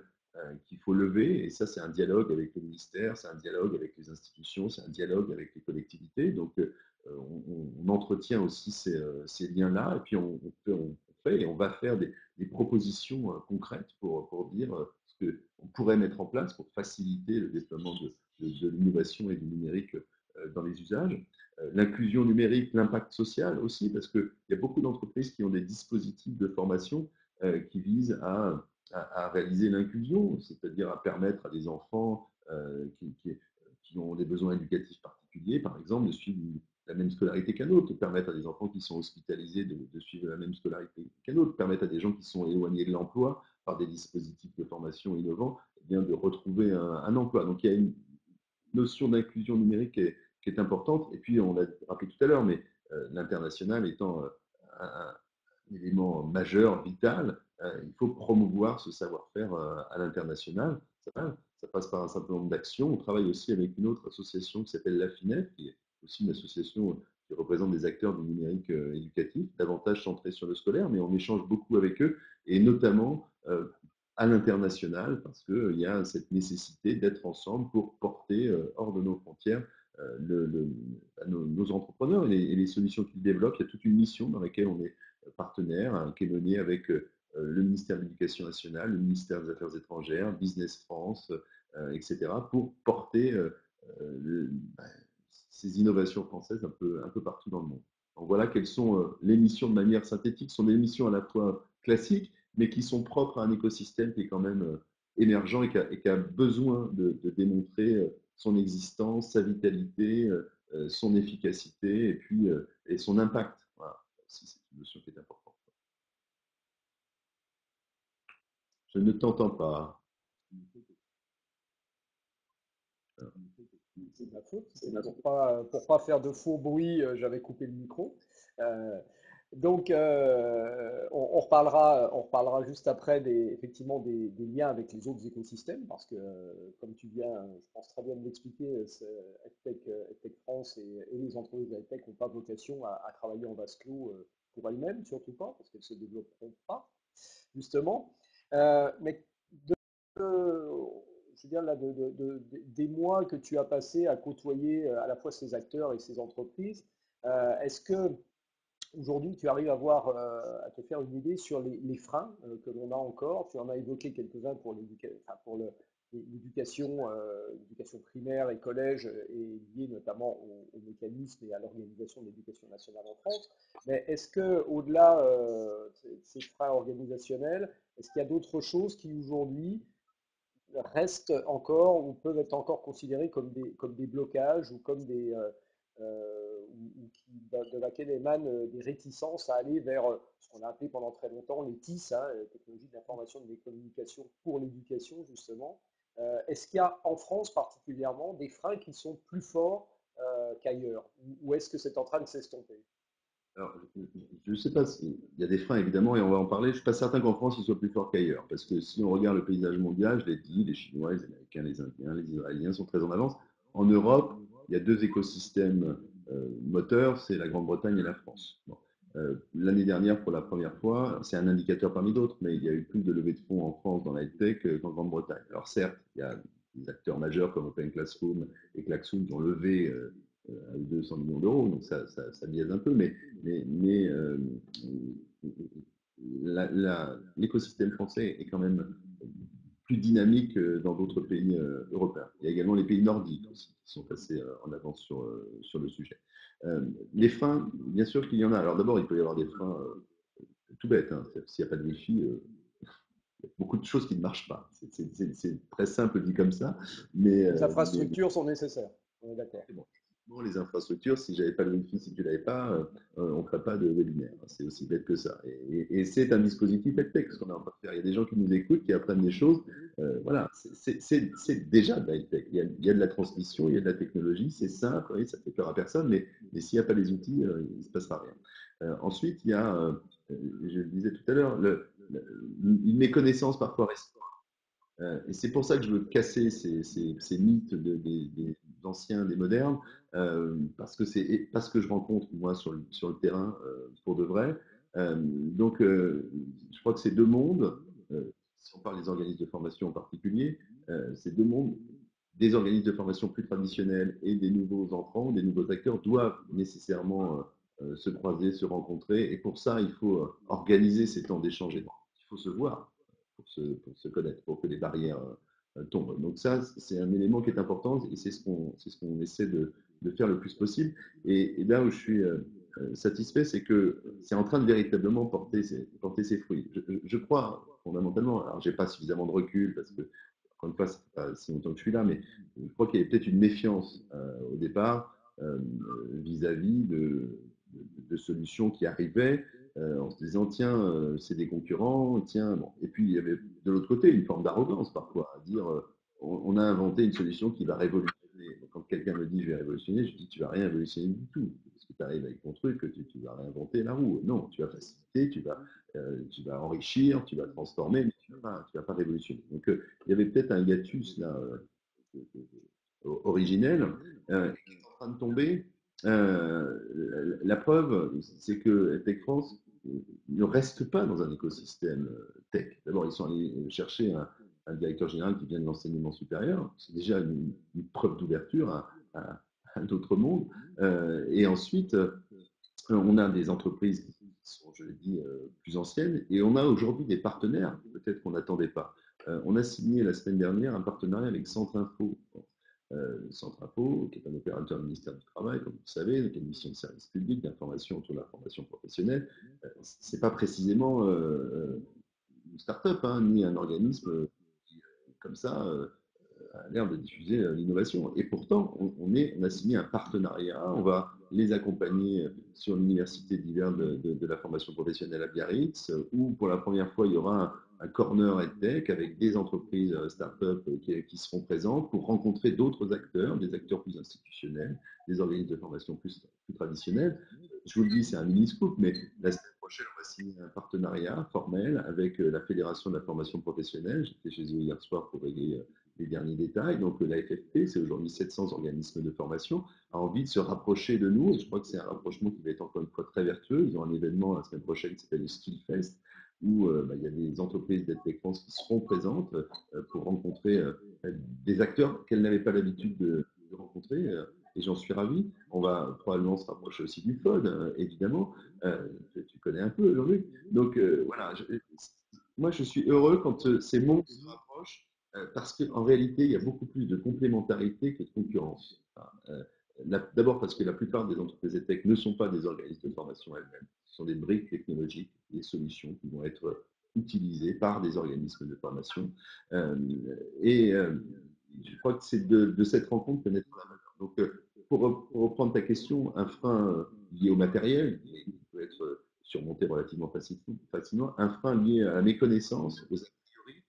qu'il faut lever, et ça, c'est un dialogue avec le ministère, c'est un dialogue avec les institutions, c'est un dialogue avec les collectivités. Donc, on entretient aussi ces liens-là, et puis on fait et on va faire des propositions concrètes pour dire ce qu'on pourrait mettre en place pour faciliter le déploiement de l'innovation et du numérique dans les usages. L'inclusion numérique, l'impact social aussi, parce qu'il y a beaucoup d'entreprises qui ont des dispositifs de formation qui visent à réaliser l'inclusion, c'est-à-dire à permettre à des enfants qui ont des besoins éducatifs particuliers, par exemple, de suivre la même scolarité qu'un autre, permettre à des enfants qui sont hospitalisés de suivre la même scolarité qu'un autre, permettre à des gens qui sont éloignés de l'emploi par des dispositifs de formation innovants, eh bien, de retrouver un emploi. Donc il y a une notion d'inclusion numérique qui est importante. Et puis, on l'a rappelé tout à l'heure, mais l'international étant un élément majeur, vital, il faut promouvoir ce savoir-faire à l'international. Ça passe par un certain nombre d'actions. On travaille aussi avec une autre association qui s'appelle l'AFINET, qui est aussi une association qui représente des acteurs du numérique éducatif, davantage centrés sur le scolaire, mais on échange beaucoup avec eux, et notamment à l'international, parce qu'il y a cette nécessité d'être ensemble pour porter hors de nos frontières nos entrepreneurs et les solutions qu'ils développent. Il y a toute une mission dans laquelle on est partenaire, hein, qui est menée avec le ministère de l'Éducation nationale, le ministère des Affaires étrangères, Business France, etc., pour porter bah, ces innovations françaises un peu partout dans le monde. Donc voilà quelles sont les missions de manière synthétique. Ce sont des missions à la fois classiques, mais qui sont propres à un écosystème qui est quand même émergent et qui a besoin de démontrer son existence, sa vitalité, son efficacité et puis et son impact. Voilà, c'est une notion qui est importante. Je ne t'entends pas. C'est ma faute. Pour pas faire de faux bruit, j'avais coupé le micro. Euh, on reparlera juste après effectivement des liens avec les autres écosystèmes, parce que, comme tu viens, je pense très bien de l'expliquer, EdTech France et les entreprises de EdTech n'ont pas vocation à travailler en vase clos pour elles-mêmes, surtout pas, parce qu'elles ne se développeront pas, justement. Mais je veux dire, là, des mois que tu as passé à côtoyer à la fois ces acteurs et ces entreprises, est-ce que aujourd'hui tu arrives à te faire une idée sur les freins que l'on a encore? Tu en as évoqué quelques-uns pour l'éducation primaire et collège et lié notamment au mécanisme et à l'organisation de l'éducation nationale en France. Mais est-ce que au-delà de ces freins organisationnels, est-ce qu'il y a d'autres choses qui aujourd'hui restent encore ou peuvent être encore considérés comme des blocages ou comme de laquelle émanent des réticences à aller vers ce qu'on a appelé pendant très longtemps les TIS, hein, technologies d'information et de communication pour l'éducation, justement. Est-ce qu'il y a en France particulièrement des freins qui sont plus forts qu'ailleurs, ou est-ce que c'est en train de s'estomper? Alors, je ne sais pas s'il y a des freins évidemment et on va en parler. Je ne suis pas certain qu'en France ils soient plus forts qu'ailleurs parce que si on regarde le paysage mondial, je l'ai dit, les Chinois, les Américains, les Indiens, les Israéliens sont très en avance. En Europe, il y a deux écosystèmes moteurs, c'est la Grande-Bretagne et la France. Bon. L'année dernière, pour la première fois, c'est un indicateur parmi d'autres, mais il y a eu plus de levées de fonds en France dans la tech qu'en Grande-Bretagne. Alors certes, il y a des acteurs majeurs comme Open Classroom et Klaxoon qui ont levé à 200 millions d'euros, donc ça biaise un peu, mais l'écosystème français est quand même plus dynamique que dans d'autres pays européens. Il y a également les pays nordiques aussi qui sont assez en avance sur le sujet. Les freins, bien sûr qu'il y en a. Alors d'abord, il peut y avoir des freins tout bêtes. Hein. S'il n'y a pas de Wi-Fi, il y a beaucoup de choses qui ne marchent pas. C'est très simple dit comme ça, Les infrastructures sont nécessaires. On est d'accord. bon, les infrastructures, si j'avais pas le Wi-Fi, si tu l'avais pas, on ne ferait pas de webinaire. C'est aussi bête que ça. Et c'est un dispositif EdTech ce qu'on est en train de faire. Il y a des gens qui nous écoutent, qui apprennent des choses. Voilà, c'est déjà de la EdTech. Il y a de la transmission, il y a de la technologie, c'est simple, oui, ça fait peur à personne, mais s'il n'y a pas les outils, il ne se passera rien. Ensuite, il y a, je le disais tout à l'heure, une méconnaissance parfois restreinte. Et c'est pour ça que je veux casser ces mythes des anciens, des modernes, parce que je rencontre moi sur le terrain pour de vrai. Donc, je crois que ces deux mondes, si on parle des organismes de formation en particulier, ces deux mondes, des organismes de formation plus traditionnels et des nouveaux entrants, des nouveaux acteurs, doivent nécessairement se croiser, se rencontrer. Et pour ça, il faut organiser ces temps d'échange. Il faut se voir pour se connaître, pour que les barrières tombent. Donc ça, c'est un élément qui est important et c'est ce qu'on essaie de faire le plus possible. Et là où je suis satisfait, c'est que c'est en train de véritablement porter ses fruits. Je crois fondamentalement, alors j'ai pas suffisamment de recul parce que, encore une fois, ça fait pas si longtemps que je suis là, mais je crois qu'il y avait peut-être une méfiance au départ vis-à-vis de solutions qui arrivaient en se disant tiens, c'est des concurrents, tiens, bon. Et puis il y avait de l'autre côté une forme d'arrogance parfois, à dire on a inventé une solution qui va révolutionner. Quand quelqu'un me dit je vais révolutionner, je dis tu vas rien révolutionner du tout. Parce que tu arrives avec ton truc, tu vas réinventer la roue. Non, tu vas faciliter, tu vas enrichir, tu vas transformer, mais tu vas pas révolutionner. Donc il y avait peut-être un hiatus là originel qui est en train de tomber. La preuve, c'est que Tech France ne reste pas dans un écosystème tech. D'abord, ils sont allés chercher un directeur général qui vient de l'enseignement supérieur. C'est déjà une preuve d'ouverture à d'autres mondes. Et ensuite, on a des entreprises qui sont, je l'ai dit, plus anciennes. Et on a aujourd'hui des partenaires, peut-être qu'on n'attendait pas. On a signé la semaine dernière un partenariat avec Centre Info. Centre Info, qui est un opérateur du ministère du Travail, comme vous le savez, donc une mission de service public d'information autour de la formation professionnelle. Ce n'est pas précisément une start-up, hein, ni un organisme comme ça, a l'air de diffuser l'innovation. Et pourtant, on a signé un partenariat, on va les accompagner sur l'université d'hiver de la formation professionnelle à Biarritz, où pour la première fois, il y aura un corner EdTech avec des entreprises start-up qui seront présentes pour rencontrer d'autres acteurs, des acteurs plus institutionnels, des organismes de formation plus traditionnels. Je vous le dis, c'est un mini-scoop, mais la semaine prochaine, on va signer un partenariat formel avec la Fédération de la formation professionnelle. J'étais chez eux hier soir pour régler les derniers détails. Donc la FFP, c'est aujourd'hui 700 organismes de formation, a envie de se rapprocher de nous. Et je crois que c'est un rapprochement qui va être encore une fois très vertueux. Ils ont un événement la semaine prochaine qui s'appelle le Skillfest, où il y a des entreprises d'EdTech France qui seront présentes pour rencontrer des acteurs qu'elles n'avaient pas l'habitude de rencontrer. Et j'en suis ravi. On va probablement se rapprocher aussi du FOD, évidemment. Tu connais un peu, Jean-Luc. Donc voilà, moi je suis heureux quand ces mondes se rapprochent parce qu'en réalité, il y a beaucoup plus de complémentarité que de concurrence. Enfin, d'abord parce que la plupart des entreprises EdTech ne sont pas des organismes de formation elles-mêmes. Ce sont des briques technologiques, des solutions qui vont être utilisées par des organismes de formation. Et je crois que c'est de cette rencontre que naîtra la valeur. Donc, pour reprendre ta question, un frein lié au matériel, qui peut être surmonté relativement facilement, un frein lié à la méconnaissance, aux a priori,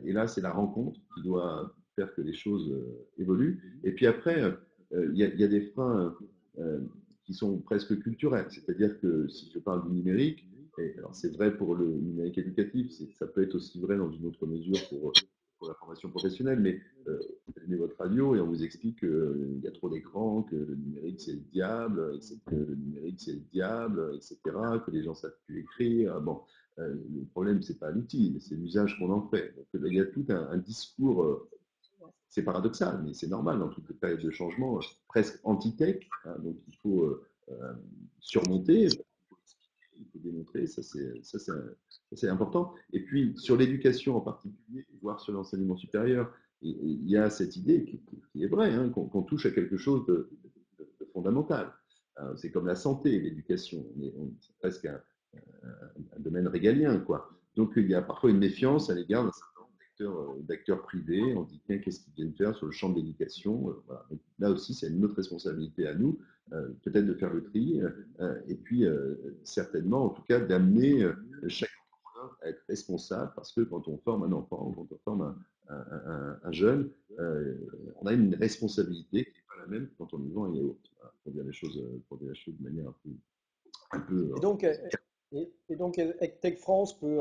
et là, c'est la rencontre qui doit faire que les choses évoluent. Et puis après, il y a des freins qui sont presque culturels. C'est-à-dire que si je parle du numérique, et alors c'est vrai pour le numérique éducatif, ça peut être aussi vrai dans une autre mesure pour la formation professionnelle, mais vous allumez votre radio et on vous explique qu'il y a trop d'écrans, que le numérique c'est le diable, que le numérique c'est le diable, etc., que les gens savent plus écrire. Bon, le problème, c'est pas l'outil, c'est l'usage qu'on en fait. Donc, il y a tout un discours, c'est paradoxal, mais c'est normal dans toutes les périodes de changement, presque anti-tech. Hein, donc, il faut surmonter, il faut démontrer, ça c'est important. Et puis, sur l'éducation en particulier, voire sur l'enseignement supérieur, il y a cette idée qui est vraie, hein, qu'on touche à quelque chose de fondamental. C'est comme la santé, l'éducation. C'est presque un domaine régalien, quoi. Donc, il y a parfois une méfiance à l'égard d'un certain nombre d'acteurs privés. On se dit, tiens, qu'est-ce qu'ils viennent faire sur le champ de l'éducation? Voilà. Donc, là aussi, c'est une autre responsabilité à nous, peut-être de faire le tri, et puis certainement, en tout cas, d'amener chaque entrepreneur à être responsable, parce que quand on forme un enfant, quand on forme un jeune, on a une responsabilité qui n'est pas la même que quand on lui vend un yaourt. Voilà, pour dire les choses de manière un peu Et donc, EdTech France peut,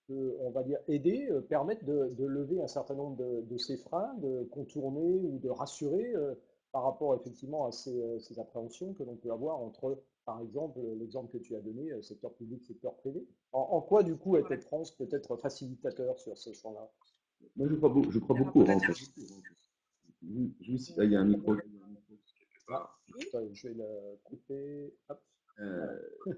on va dire, aider, permettre de lever un certain nombre de ces freins, de contourner ou de rassurer par rapport effectivement à ces appréhensions que l'on peut avoir entre, par exemple, l'exemple que tu as donné, secteur public, secteur privé. En quoi, du coup, EdTech France peut être facilitateur sur ce champ-là? moi, je crois beaucoup aux rencontres. Il y a un micro quelque Ah, part. je vais le couper. Hop. Voilà. Euh,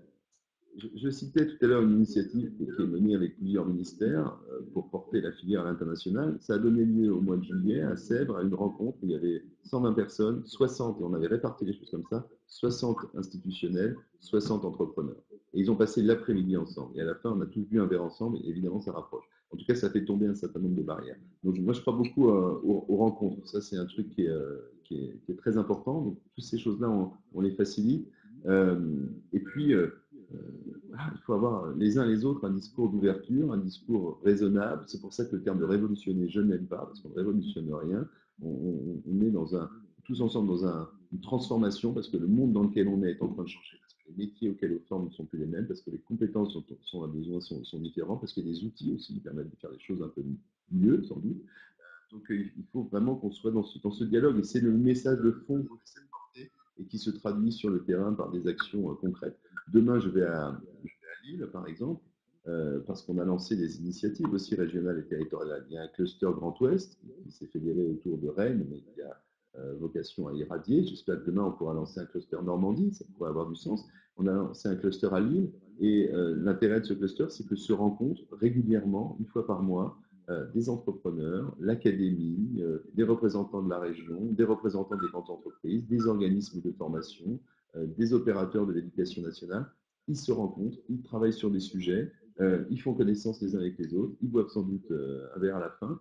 je citais tout à l'heure une initiative qui est menée avec plusieurs ministères pour porter la filière à l'international. Ça a donné lieu au mois de juillet à Sèvres à une rencontre où il y avait 120 personnes, 60, et on avait réparti les choses comme ça, 60 institutionnels, 60 entrepreneurs. Et ils ont passé l'après-midi ensemble. Et à la fin, on a tous bu un verre ensemble, et évidemment, ça rapproche. En tout cas, ça fait tomber un certain nombre de barrières. Donc, moi, je crois beaucoup aux rencontres. Ça, c'est un truc qui est très important. Donc, toutes ces choses-là, on les facilite. Et puis, il faut avoir les uns les autres un discours d'ouverture, un discours raisonnable. C'est pour ça que le terme de révolutionner, je n'aime pas, parce qu'on ne révolutionne rien. On est tous ensemble dans une transformation, parce que le monde dans lequel on est en train de changer, parce que les métiers auxquels on forme ne sont plus les mêmes, parce que les compétences dont on a besoin sont différentes, parce qu'il y a des outils aussi qui permettent de faire des choses un peu mieux, sans doute. Donc il faut vraiment qu'on soit dans ce dialogue, et c'est le message de fond qu'on essaie de porter et qui se traduit sur le terrain par des actions concrètes. Demain, je vais à Lille, par exemple, parce qu'on a lancé des initiatives aussi régionales et territoriales. Il y a un cluster Grand Ouest qui s'est fédéré autour de Rennes, mais qui a vocation à irradier. J'espère que demain, on pourra lancer un cluster Normandie, ça pourrait avoir du sens. On a lancé un cluster à Lille, et l'intérêt de ce cluster, c'est que se rencontrent régulièrement, une fois par mois, des entrepreneurs, l'académie, des représentants de la région, des représentants des grandes entreprises, des organismes de formation, des opérateurs de l'éducation nationale. Ils se rencontrent, ils travaillent sur des sujets, ils font connaissance les uns avec les autres, ils boivent sans doute un verre à la fin.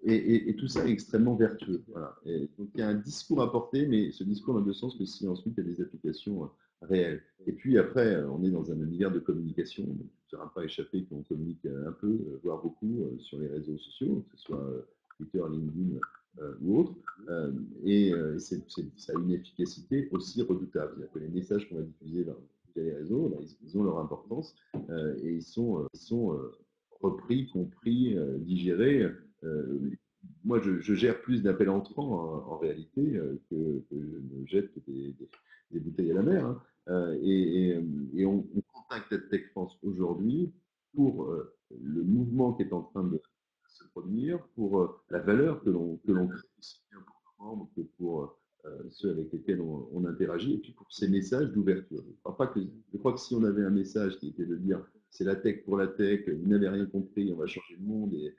Et tout ça est extrêmement vertueux. Voilà. Et donc il y a un discours à porter, mais ce discours n'a de sens que si ensuite il y a des applications réelles. Et puis après, on est dans un univers de communication. Donc, il ne sera pas échappé qu'on communique un peu, voire beaucoup, sur les réseaux sociaux, que ce soit Twitter, LinkedIn ou autre. Ça a une efficacité aussi redoutable. C'est-à-dire que les messages qu'on va diffuser via les réseaux, là, ils ont leur importance et ils sont repris, compris, digérés. Moi, je gère plus d'appels entrants en réalité que je ne jette des bouteilles à la mer. Hein. On contacte Tech France aujourd'hui pour le mouvement qui est en train de se produire, pour la valeur que l'on crée aussi bien pour nos membres que pour ceux avec lesquels on interagit, et puis pour ces messages d'ouverture. Je crois que si on avait un message qui était de dire c'est la tech pour la tech, vous n'avez rien compris, on va changer le monde, et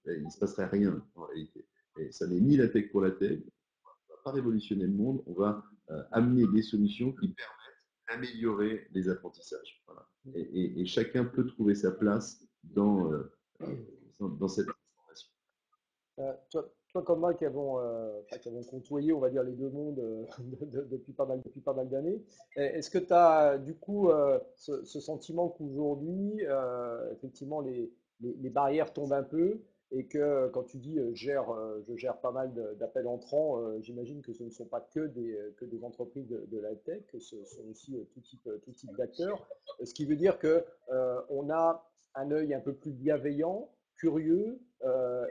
il ne se passerait rien en réalité. Et ça n'est ni la tech pour la tech, on ne va pas révolutionner le monde, on va amener des solutions qui permettent d'améliorer les apprentissages. Voilà. Et chacun peut trouver sa place dans cette transformation. Toi comme moi qui avons côtoyé, on va dire, les deux mondes depuis pas mal d'années, est-ce que tu as du coup ce sentiment qu'aujourd'hui, effectivement, les barrières tombent un peu et que quand tu dis je gère pas mal d'appels entrants, j'imagine que ce ne sont pas que des entreprises de la tech, que ce sont aussi tout type d'acteurs, ce qui veut dire que on a un œil un peu plus bienveillant, curieux,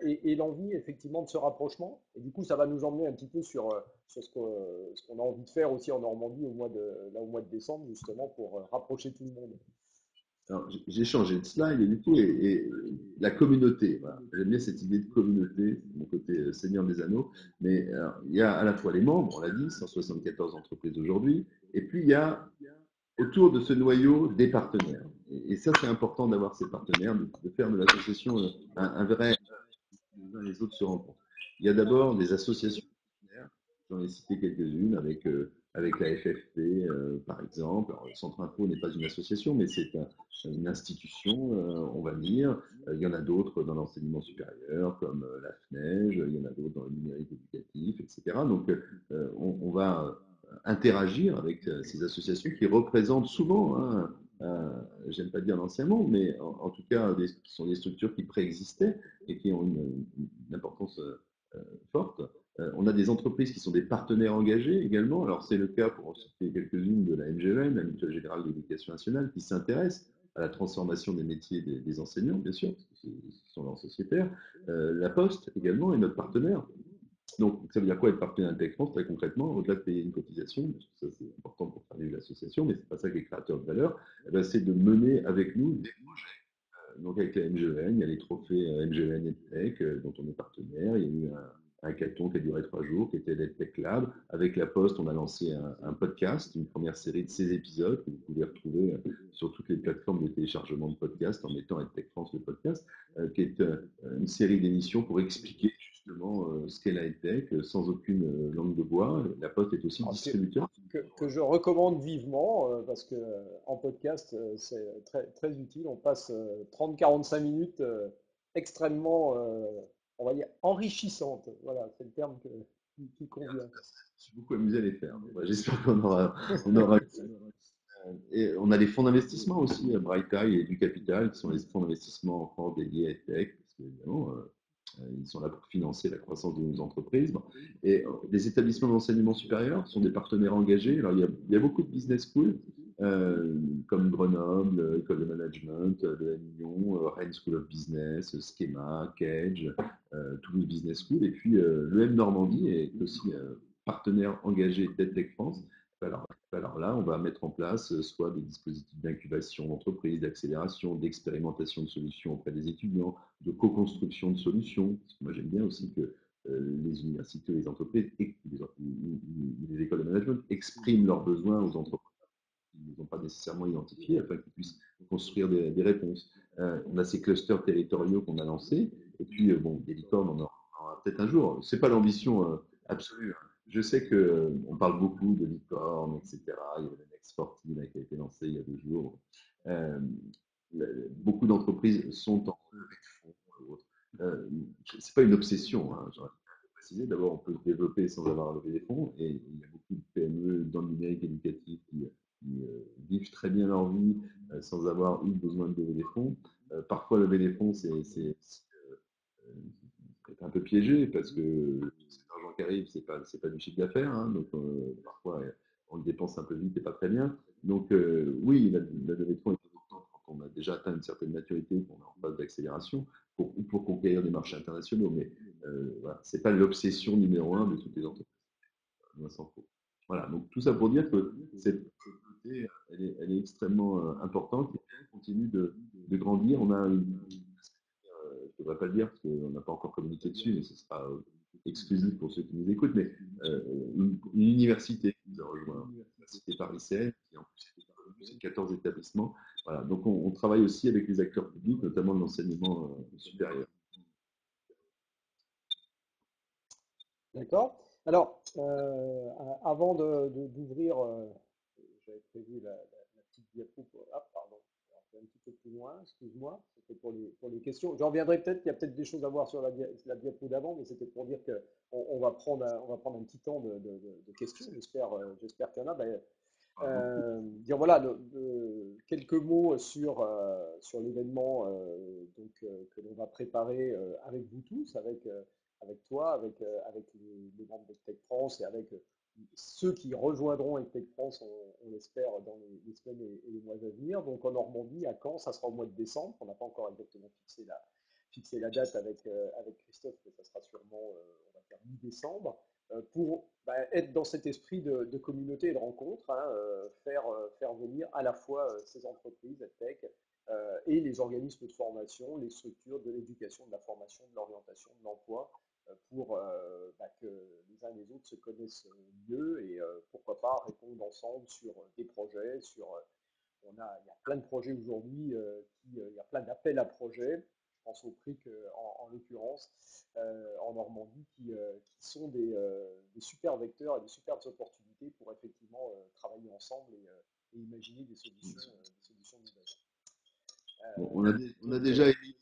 et l'envie effectivement de ce rapprochement. Et du coup, ça va nous emmener un petit peu sur ce qu'on a envie de faire aussi en Normandie au mois de décembre, justement, pour rapprocher tout le monde. Alors, j'ai changé de slide et du coup, la communauté, voilà. J'aime bien cette idée de communauté, mon côté Seigneur des Anneaux, mais alors, il y a à la fois les membres, on l'a dit, 174 entreprises aujourd'hui, et puis il y a autour de ce noyau des partenaires. Et ça, c'est important d'avoir ces partenaires, de faire de l'association un vrai, les uns et les autres se rencontrent. Il y a d'abord des associations partenaires, j'en ai cité quelques-unes avec la FFP par exemple. Alors, le Centre Info n'est pas une association, mais c'est une institution, on va dire. Il y en a d'autres dans l'enseignement supérieur, comme la FNEJ, il y en a d'autres dans le numérique éducatif, etc. Donc, on va interagir avec ces associations qui représentent souvent, hein, j'aime pas dire l'ancien monde, mais en tout cas, qui sont des structures qui préexistaient et qui ont une importance forte. On a des entreprises qui sont des partenaires engagés également. Alors, c'est le cas, pour en citer quelques-unes, de la MGEN, la Mutuelle Générale d'Éducation Nationale, qui s'intéresse à la transformation des métiers des enseignants, bien sûr, parce que ce sont leurs sociétaires. La Poste également est notre partenaire. Donc, ça veut dire quoi être partenaire de Tech France, très concrètement, au-delà de payer une cotisation, parce que ça c'est important pour faire vivre l'association, mais c'est pas ça qui est créateur de valeur, eh ben, c'est de mener avec nous des projets. Donc avec la MGEN, il y a les trophées MGEN EdTech dont on est partenaire. Il y a eu un hackathon qui a duré 3 jours, qui était l'EdTech Lab. Avec La Poste, on a lancé un podcast, une première série de 16 épisodes que vous pouvez retrouver sur toutes les plateformes de téléchargement de podcasts en mettant EdTech France le podcast, qui est une série d'émissions pour expliquer justement ce qu'est la EdTech sans aucune langue de bois. La Poste est aussi Alors, distributeur. que je recommande vivement parce que en podcast, c'est très utile. On passe 30-45 minutes extrêmement, on va dire, enrichissantes. Voilà, c'est le terme qui convient. Je suis beaucoup amusé à les faire. J'espère qu'on aura. Et on a les fonds d'investissement aussi, Bright Eye et du Capital, qui sont les fonds d'investissement en France dédiés à tech, parce qu'évidemment, ils sont là pour financer la croissance de nos entreprises. Bon. Et les établissements d'enseignement supérieur sont des partenaires engagés. Alors, il y a beaucoup de business schools, comme Grenoble, École de Management, de la Lyon, Rennes School of Business, Schema, Cage, Toulouse Business School. Et puis, l'EM Normandie est aussi partenaire engagé d'EdTech France. Alors là, on va mettre en place soit des dispositifs d'incubation d'entreprise, d'accélération, d'expérimentation de solutions auprès des étudiants, de co-construction de solutions. Parce que moi, j'aime bien aussi que les universités, les entreprises et les écoles de management expriment leurs besoins aux entreprises qu'ils n'ont pas nécessairement identifiés afin qu'ils puissent construire des réponses. On a ces clusters territoriaux qu'on a lancés. Et puis, bon, des licornes, on en aura peut-être un jour. Ce n'est pas l'ambition absolue. Hein. Je sais qu'on parle beaucoup de licornes, etc. Il y avait le Next 14 qui a été lancé il y a 2 jours. Euh, beaucoup d'entreprises sont en levée de fonds ou autre. C'est pas une obsession, hein, j'aurais précisé. D'abord, on peut se développer sans avoir levé des fonds, et il y a beaucoup de PME dans le numérique éducatif qui vivent très bien leur vie sans avoir eu besoin de lever des fonds. Parfois, lever des fonds, c'est un peu piégé parce que cet argent qui arrive, c'est pas du chiffre d'affaires, hein, donc parfois on le dépense un peu vite et pas très bien. Donc oui, la levée de fonds est importante quand on a déjà atteint une certaine maturité, qu'on est en phase d'accélération, pour conquérir des marchés internationaux. Mais voilà, c'est pas l'obsession numéro un de toutes les entreprises, loin s'en faut. Voilà, donc tout ça pour dire que cette communauté, elle est extrêmement importante et elle continue de grandir. On a je ne devrais pas le dire parce qu'on n'a pas encore communiqué dessus, mais ce sera exclusif pour ceux qui nous écoutent, mais une université qui nous a rejoint, l'Université Paris-Seine, qui en plus c'est 14 établissements. Voilà, donc on travaille aussi avec les acteurs publics, notamment de l'enseignement supérieur. D'accord. Alors, avant d'ouvrir, j'avais prévu la petite diapo. Ah, pardon. Un petit peu plus loin, excuse-moi. C'était pour les questions. J'en reviendrai peut-être. Il y a peut-être des choses à voir sur la diapo d'avant, mais c'était pour dire qu'on va prendre un petit temps de questions. J'espère qu'il y en a. Ben, dire voilà quelques mots sur l'événement que l'on va préparer avec vous tous, avec toi, avec les membres de Tech France et avec ceux qui rejoindront Tech France, on l'espère, dans les semaines et les mois à venir. Donc en Normandie, à Caen, ça sera au mois de décembre. On n'a pas encore exactement fixé la date avec Christophe, mais ça sera sûrement, on va dire, mi-décembre pour être dans cet esprit de communauté et de rencontre, hein, faire venir à la fois ces entreprises, EdTech, et les organismes de formation, les structures de l'éducation, de la formation, de l'orientation, de l'emploi, pour que les uns et les autres se connaissent mieux et pourquoi pas répondre ensemble sur des projets, il y a plein de projets aujourd'hui, il y a plein d'appels à projets. Je pense au PRIC en l'occurrence, en Normandie, qui sont des super vecteurs et des superbes opportunités pour effectivement travailler ensemble et imaginer des solutions nouvelles. Bon, on a déjà émis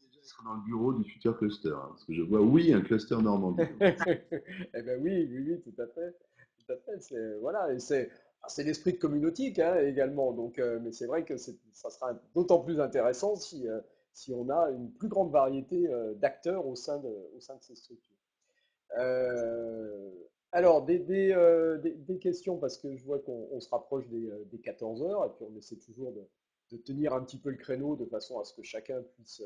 dans le bureau du futur cluster, hein, parce que je vois, oui, un cluster Normandie. Eh ben oui, oui, oui, tout à fait. Tout à fait. Voilà, et c'est l'esprit de communautique hein, également. Donc, mais c'est vrai que ça sera d'autant plus intéressant si on a une plus grande variété d'acteurs au sein de ces structures. Euh, alors, des questions, parce que je vois qu'on se rapproche des 14 heures, et puis on essaie toujours de tenir un petit peu le créneau de façon à ce que chacun puisse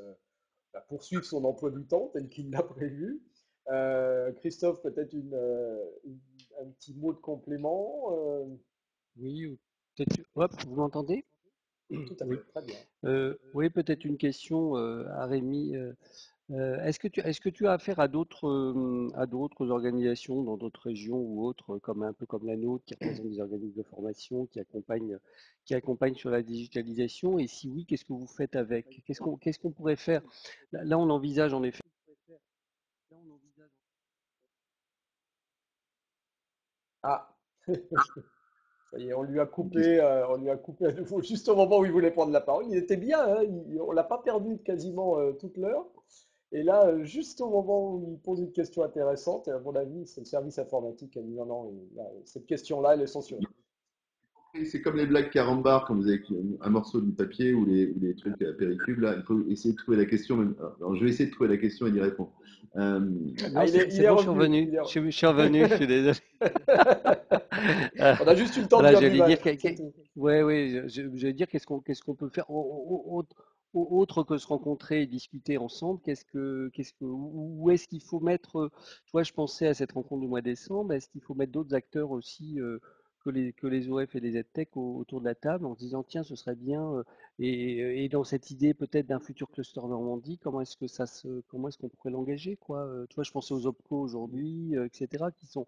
poursuivre son emploi du temps tel qu'il l'a prévu. Christophe, peut-être un petit mot de complément. Oui, ou peut-être. Hop, vous m'entendez? Tout à Oui. fait, très bien. Oui, peut-être une question à Rémi. Est-ce que tu as affaire à d'autres organisations dans d'autres régions ou autres, comme un peu comme la nôtre, qui représentent des organismes de formation, qui accompagnent sur la digitalisation? Et si oui, qu'est-ce que vous faites avec? Qu'est-ce qu'on pourrait faire? Là, on envisage en effet. Ah, ça y est, Une question. on lui a coupé à nouveau juste au moment où il voulait prendre la parole. Il était bien, hein, on l'a pas perdu quasiment toute l'heure. Et là, juste au moment où il pose une question intéressante, et à mon avis, c'est le service informatique qui a dit non, non, cette question-là, elle est censurée. C'est comme les blagues carambar quand vous avez un morceau du papier ou les trucs à péricube. Là, il faut essayer de trouver la question. Alors, je vais essayer de trouver la question et d'y répondre. Euh, Non, Il c'est est bon, je suis revenu. revenu. Je suis revenu, je suis désolé. Euh, On a juste eu le temps de voilà, dire du j'allais dire, mal, c'est tout. ouais, ouais, j'allais dire qu'est-ce qu'on peut faire autre que se rencontrer et discuter ensemble. Où est-ce qu'il faut mettre, tu vois, je pensais à cette rencontre du mois de décembre. Est-ce qu'il faut mettre d'autres acteurs aussi que les OF et les EdTech autour de la table en se disant, tiens, ce serait bien, et dans cette idée peut-être d'un futur cluster Normandie, comment est-ce qu'on pourrait l'engager, quoi. Tu vois, je pensais aux OPCO aujourd'hui, etc., qui sont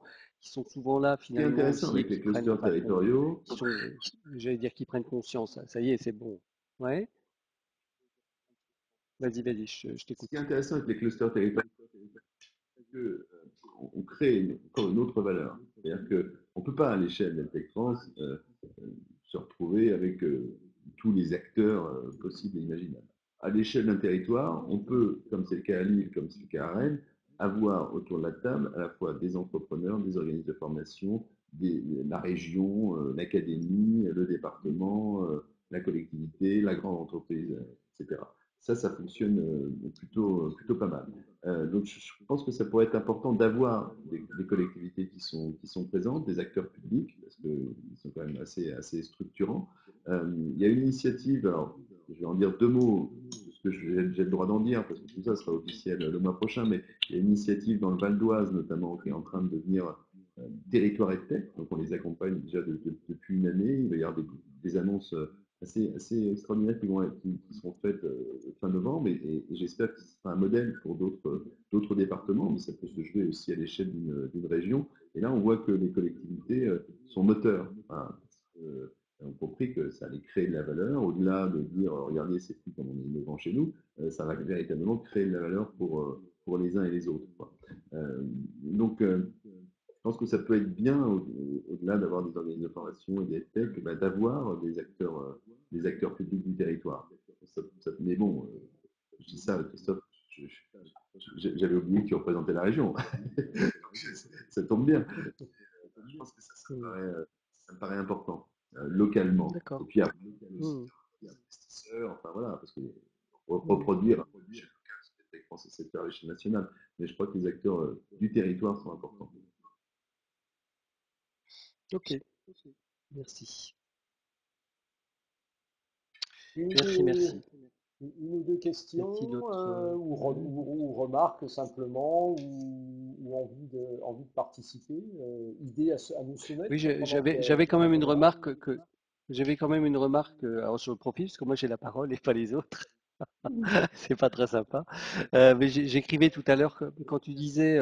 souvent là Ce qui est finalement intéressant aussi et avec les qui prennent, clusters enfin, territoriaux, qui sont, j'allais dire, qui prennent conscience. Ça y est, c'est bon. Ouais, vas-y, je ce qui est t'écoute. intéressant avec les clusters territoriaux, c'est qu'on crée encore une autre valeur. C'est-à-dire qu'on ne peut pas, à l'échelle de Tech France, se retrouver avec tous les acteurs possibles et imaginables. À l'échelle d'un territoire, on peut, comme c'est le cas à Lille, comme c'est le cas à Rennes, avoir autour de la table à la fois des entrepreneurs, des organismes de formation, la région, l'académie, le département, la collectivité, la grande entreprise, etc. Ça fonctionne plutôt pas mal. Donc je pense que ça pourrait être important d'avoir des collectivités qui sont présentes, des acteurs publics, parce qu'ils sont quand même assez structurants. Il y a une initiative, alors je vais en dire deux mots, parce que j'ai le droit d'en dire, parce que tout ça sera officiel le mois prochain, mais il y a une initiative dans le Val d'Oise notamment qui est en train de devenir territoire EdTech, donc on les accompagne déjà depuis une année, il va y avoir des annonces assez extraordinaires qui seront faites fin novembre et j'espère que ce sera un modèle pour d'autres départements, mais ça peut se jouer aussi à l'échelle d'une région. Et là, on voit que les collectivités sont moteurs. Enfin, on a compris que ça allait créer de la valeur, au-delà de dire regardez, c'est plus comme on est innovant chez nous, ça va véritablement créer de la valeur pour les uns et les autres, quoi. Donc, je pense que ça peut être bien, au-delà d'avoir des organismes de formation et des tech, bah, d'avoir des acteurs publics du territoire. Mais bon, je dis ça, Christophe, j'avais oublié que tu représentais la région. Ça tombe bien. Je pense que ça me paraît important, localement. Et D'accord. puis après, il y a aussi des investisseurs, enfin voilà, parce que reproduire, c'est français, c'est faire à l'échelle nationale. Mais je crois que les acteurs du territoire sont importants. Ok, merci. Une, Merci, merci. une ou deux Y questions a-t-il d'autres ou remarques simplement ou envie de participer, idées à nous soumettre Oui, pendant j'avais quand même qu'on une est là. remarque j'avais quand même une remarque, alors je profite parce que moi j'ai la parole et pas les autres. C'est pas très sympa. Mais j'écrivais tout à l'heure quand tu disais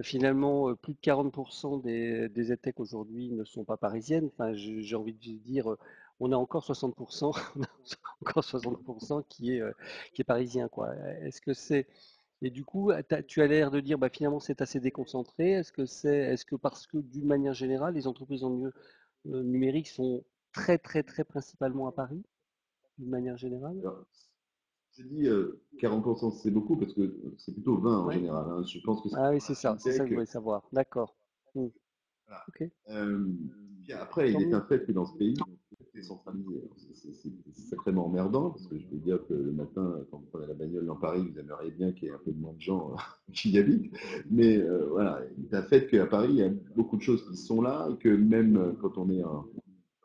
finalement plus de 40% des EdTech aujourd'hui ne sont pas parisiennes. Enfin, j'ai envie de dire on a encore 60%, on a encore 60% qui est parisien, quoi. Est-ce que c'est et du coup, tu as l'air de dire bah finalement c'est assez déconcentré. Est-ce que parce que d'une manière générale les entreprises numériques sont très très très principalement à Paris d'une manière générale? Alors, je dis 40%, c'est beaucoup parce que c'est plutôt 20 en Ouais. général, hein. Je pense que c'est Ah oui, pour la c'est ça que je FinTech. voulais savoir. D'accord. Hmm. Voilà. Ok, Euh, Puis après, il tant est un mieux. fait que dans ce pays, tout est centralisé. Alors, c'est sacrément emmerdant parce que je peux dire que le matin, quand vous prenez la bagnole dans Paris, vous aimeriez bien qu'il y ait un peu moins de gens qui y habitent. Mais voilà, c'est un fait qu'à Paris, il y a beaucoup de choses qui sont là et que même quand on est dans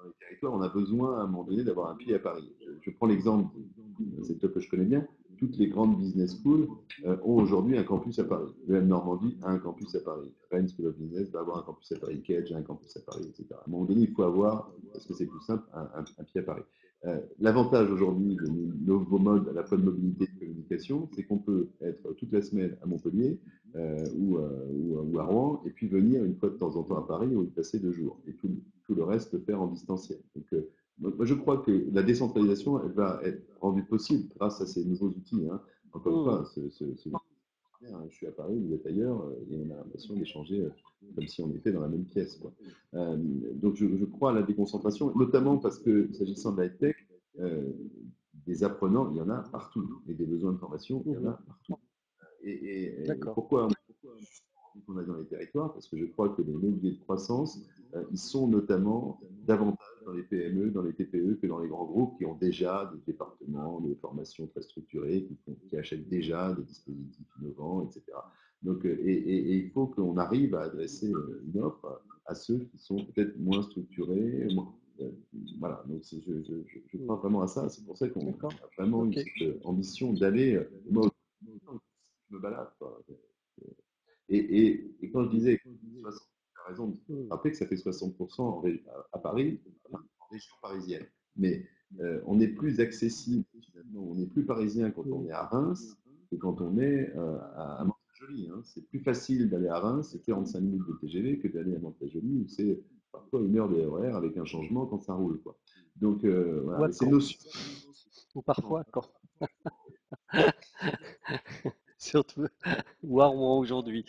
les territoires, on a besoin à un moment donné d'avoir un pied à Paris. Je prends l'exemple d'un secteur que je connais bien. Toutes les grandes business schools ont aujourd'hui un campus à Paris. Le M Normandie a un campus à Paris. Rennes School of Business va avoir un campus à Paris. Kedge a un campus à Paris, etc. À un moment donné, il faut avoir, parce que c'est plus simple, un pied à Paris. L'avantage aujourd'hui de nos nouveaux modes à la fois de mobilité et de communication, c'est qu'on peut être toute la semaine à Montpellier ou à Rouen, et puis venir une fois de temps en temps à Paris où y passer 2 jours. Et tout le reste le faire en distanciel. Donc, moi, je crois que la décentralisation, elle va être rendue possible grâce à ces nouveaux outils, hein. Encore une Hmm. fois, je suis à Paris, vous êtes ailleurs, et on a l'impression d'échanger comme si on était dans la même pièce, quoi. Donc je crois à la déconcentration, notamment parce que s'agissant de la tech, euh, des apprenants, il y en a partout, et des besoins de formation, il y en Mhm. a partout. Et D'accord. pourquoi on est dans les territoires? Parce que je crois que les leviers de croissance, ils sont notamment davantage dans les PME, dans les TPE que dans les grands groupes qui ont déjà des départements de formation très structurés, qui achètent déjà des dispositifs innovants, etc. Donc, et il faut qu'on arrive à adresser une offre à ceux qui sont peut-être moins structurés. Euh, voilà, donc je Hmm. crois vraiment à ça. C'est pour ça qu'on D'accord. a vraiment eu Ok. cette ambition d'aller. Moi, je me balade, quoi. Et quand je disais 60, tu as raison de Hmm. rappeler que ça fait 60% à Paris, en région parisienne. Mais on est plus accessible, finalement, on est plus parisien quand on Hmm. est à Reims que quand on est à Mantes-la-Jolie, hein. C'est plus facile d'aller à Reims, c'est 45 minutes de TGV, que d'aller à Mantes-la-Jolie, où c'est parfois 1 heure de RER avec un changement quand ça roule, quoi. Donc voilà, Ou à mais c'est Caen. notion. Ou parfois à Caen. Surtout. Ou à Rouen aujourd'hui.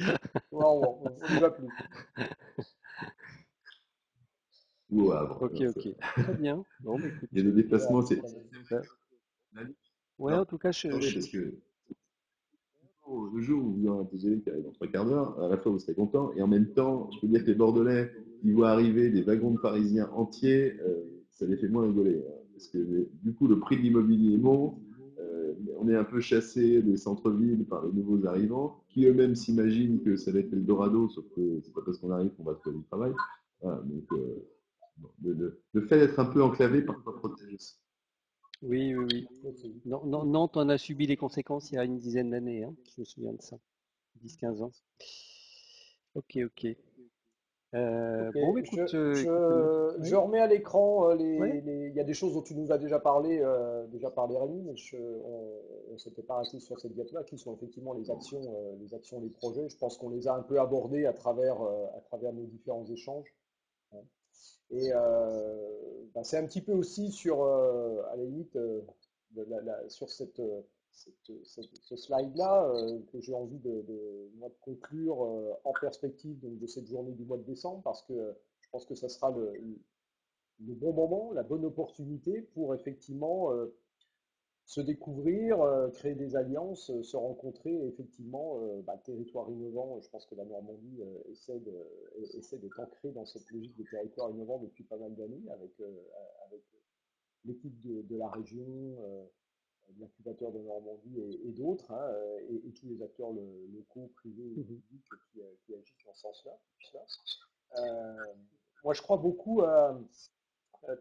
Waouh, on n'y va plus. ou au Havre. Ok, Alors, ok. Très bien. Bon, bah, écoute. et le déplacement, c'est euh, ouais, alors, en tout cas, attendez, parce que le jour où vous aurez un TGV qui arrive dans 3 quarts d'heure, à la fois vous serez content, et en même temps, je peux dire que les Bordelais, ils voient arriver des wagons de Parisiens entiers, ça les fait moins rigoler, hein, parce que du coup, le prix de l'immobilier monte, on est un peu chassé des centres-villes par les nouveaux arrivants, qui eux-mêmes s'imaginent que ça va être Eldorado, sauf que c'est pas parce qu'on arrive qu'on va trouver du travail. Voilà, donc, le fait d'être un peu enclavé parfois protège aussi. oui, oui, oui. Ok. Nantes en a subi les conséquences il y a une dizaine d'années, hein. Je me souviens de ça. 10-15 ans. Ok, ok. Ok, Bon, bah, écoute, écoute, je oui, remets à l'écran ouais. il y a des choses dont tu nous as déjà parlé Rémi, mais on s'était pas arrêté sur cette diapo-là, qui sont effectivement les actions, les projets. Je pense qu'on les a un peu abordés à travers nos différents échanges, hein. Et bah, c'est un petit peu aussi sur, à la limite, sur ce slide-là que j'ai envie moi, de conclure en perspective donc, de cette journée du mois de décembre, parce que je pense que ça sera le bon moment, la bonne opportunité pour effectivement se découvrir, créer des alliances, se rencontrer, et effectivement, bah, territoire innovant. Je pense que la Normandie essaie de s'ancrer dans cette logique de territoire innovant depuis pas mal d'années avec l'équipe de la région, de l'incubateur de Normandie et d'autres, hein, et tous les acteurs locaux, privés et Mhm. publics qui agissent dans ce sens-là. Euh, Moi, je crois beaucoup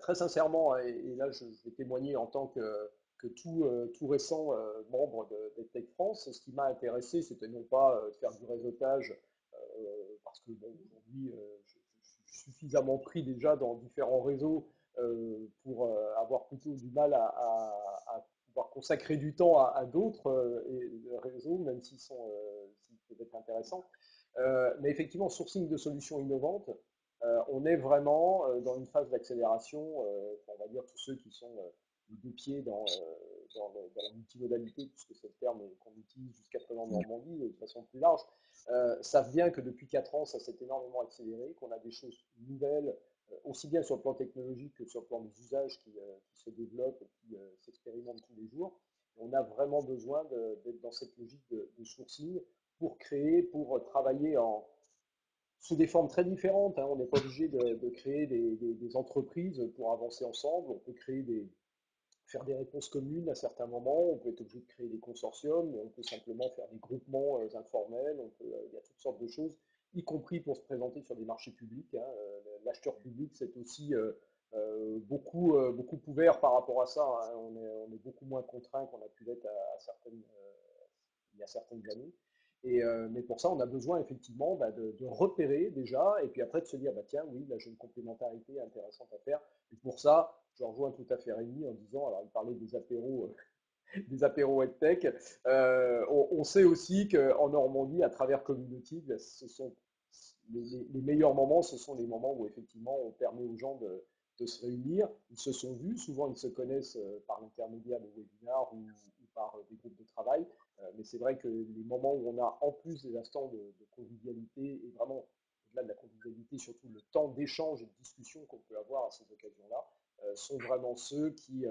très sincèrement, et là je vais témoigner en tant que tout récent membre d'EdTech France. Ce qui m'a intéressé, c'était non pas de faire du réseautage, parce que bon, aujourd'hui je suis suffisamment pris déjà dans différents réseaux pour avoir plutôt du mal à pouvoir consacrer du temps à d'autres réseaux, même s'ils peuvent être intéressants. Mais effectivement, sourcing de solutions innovantes, on est vraiment dans une phase d'accélération. On va dire tous ceux qui sont les deux pieds dans la multimodalité, puisque c'est le terme qu'on utilise jusqu'à présent en Normandie, de façon plus large, savent bien que depuis 4 ans, ça s'est énormément accéléré, qu'on a des choses nouvelles, aussi bien sur le plan technologique que sur le plan des usages qui se développent et qui s'expérimentent tous les jours. Et on a vraiment besoin d'être dans cette logique de sourcing pour créer, pour travailler sous des formes très différentes, hein. On n'est pas obligé de créer des entreprises pour avancer ensemble. On peut faire des réponses communes à certains moments. On peut être obligé de créer des consortiums, mais on peut simplement faire des groupements informels. Il y a toutes sortes de choses, y compris pour se présenter sur des marchés publics, hein. L'acheteur public, c'est aussi beaucoup ouvert par rapport à ça, hein. On est beaucoup moins contraint qu'on a pu l'être il y a certaines années. Mais pour ça, on a besoin effectivement bah, de repérer déjà, et puis après de se dire, bah, tiens, oui, là j'ai une complémentarité intéressante à faire. Et pour ça, je rejoins tout à fait Rémi en disant, alors il parlait des apéros EdTech. On sait aussi qu'en Normandie, à travers Community, bah, ce sont les meilleurs moments, ce sont les moments où effectivement on permet aux gens de se réunir. Ils se sont vus, souvent ils se connaissent par l'intermédiaire de webinars ou par des groupes de travail. Mais c'est vrai que les moments où on a en plus des instants de convivialité, et vraiment au-delà de la convivialité, surtout le temps d'échange et de discussion qu'on peut avoir à ces occasions-là, sont vraiment ceux qui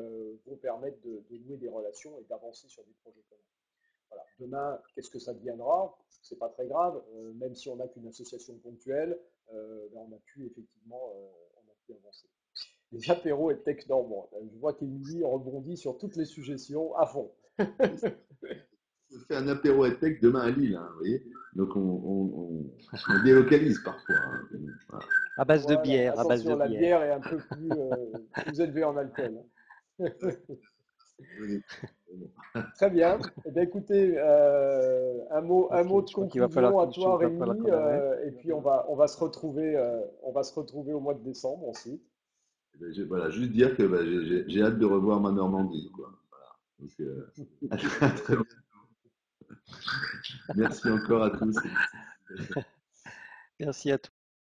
vont permettre de nouer des relations et d'avancer sur des projets communs. Voilà. Demain, qu'est-ce que ça deviendra? C'est pas très grave, même si on n'a qu'une association ponctuelle, ben on a pu effectivement on a pu avancer. Les apéros et tech normands. Je vois qu'Emilie rebondit sur toutes les suggestions à fond. On fait un apéro à tech demain à Lille, hein, vous voyez. Donc on délocalise parfois, hein. Voilà. À base de Voilà, bière, à base de attention, la bière. bière est un peu plus élevée en alcool. Oui. Très bien. Eh bien, écoutez, un Ok, mot de je crois qu'il va falloir conclusion à toi, va falloir Rémi, qu'on arrête. et puis on va se retrouver au mois de décembre ensuite. Voilà, juste dire que bah, j'ai hâte de revoir ma Normandie, quoi. Voilà. Donc, à très bientôt. Merci encore à tous. Merci à toi.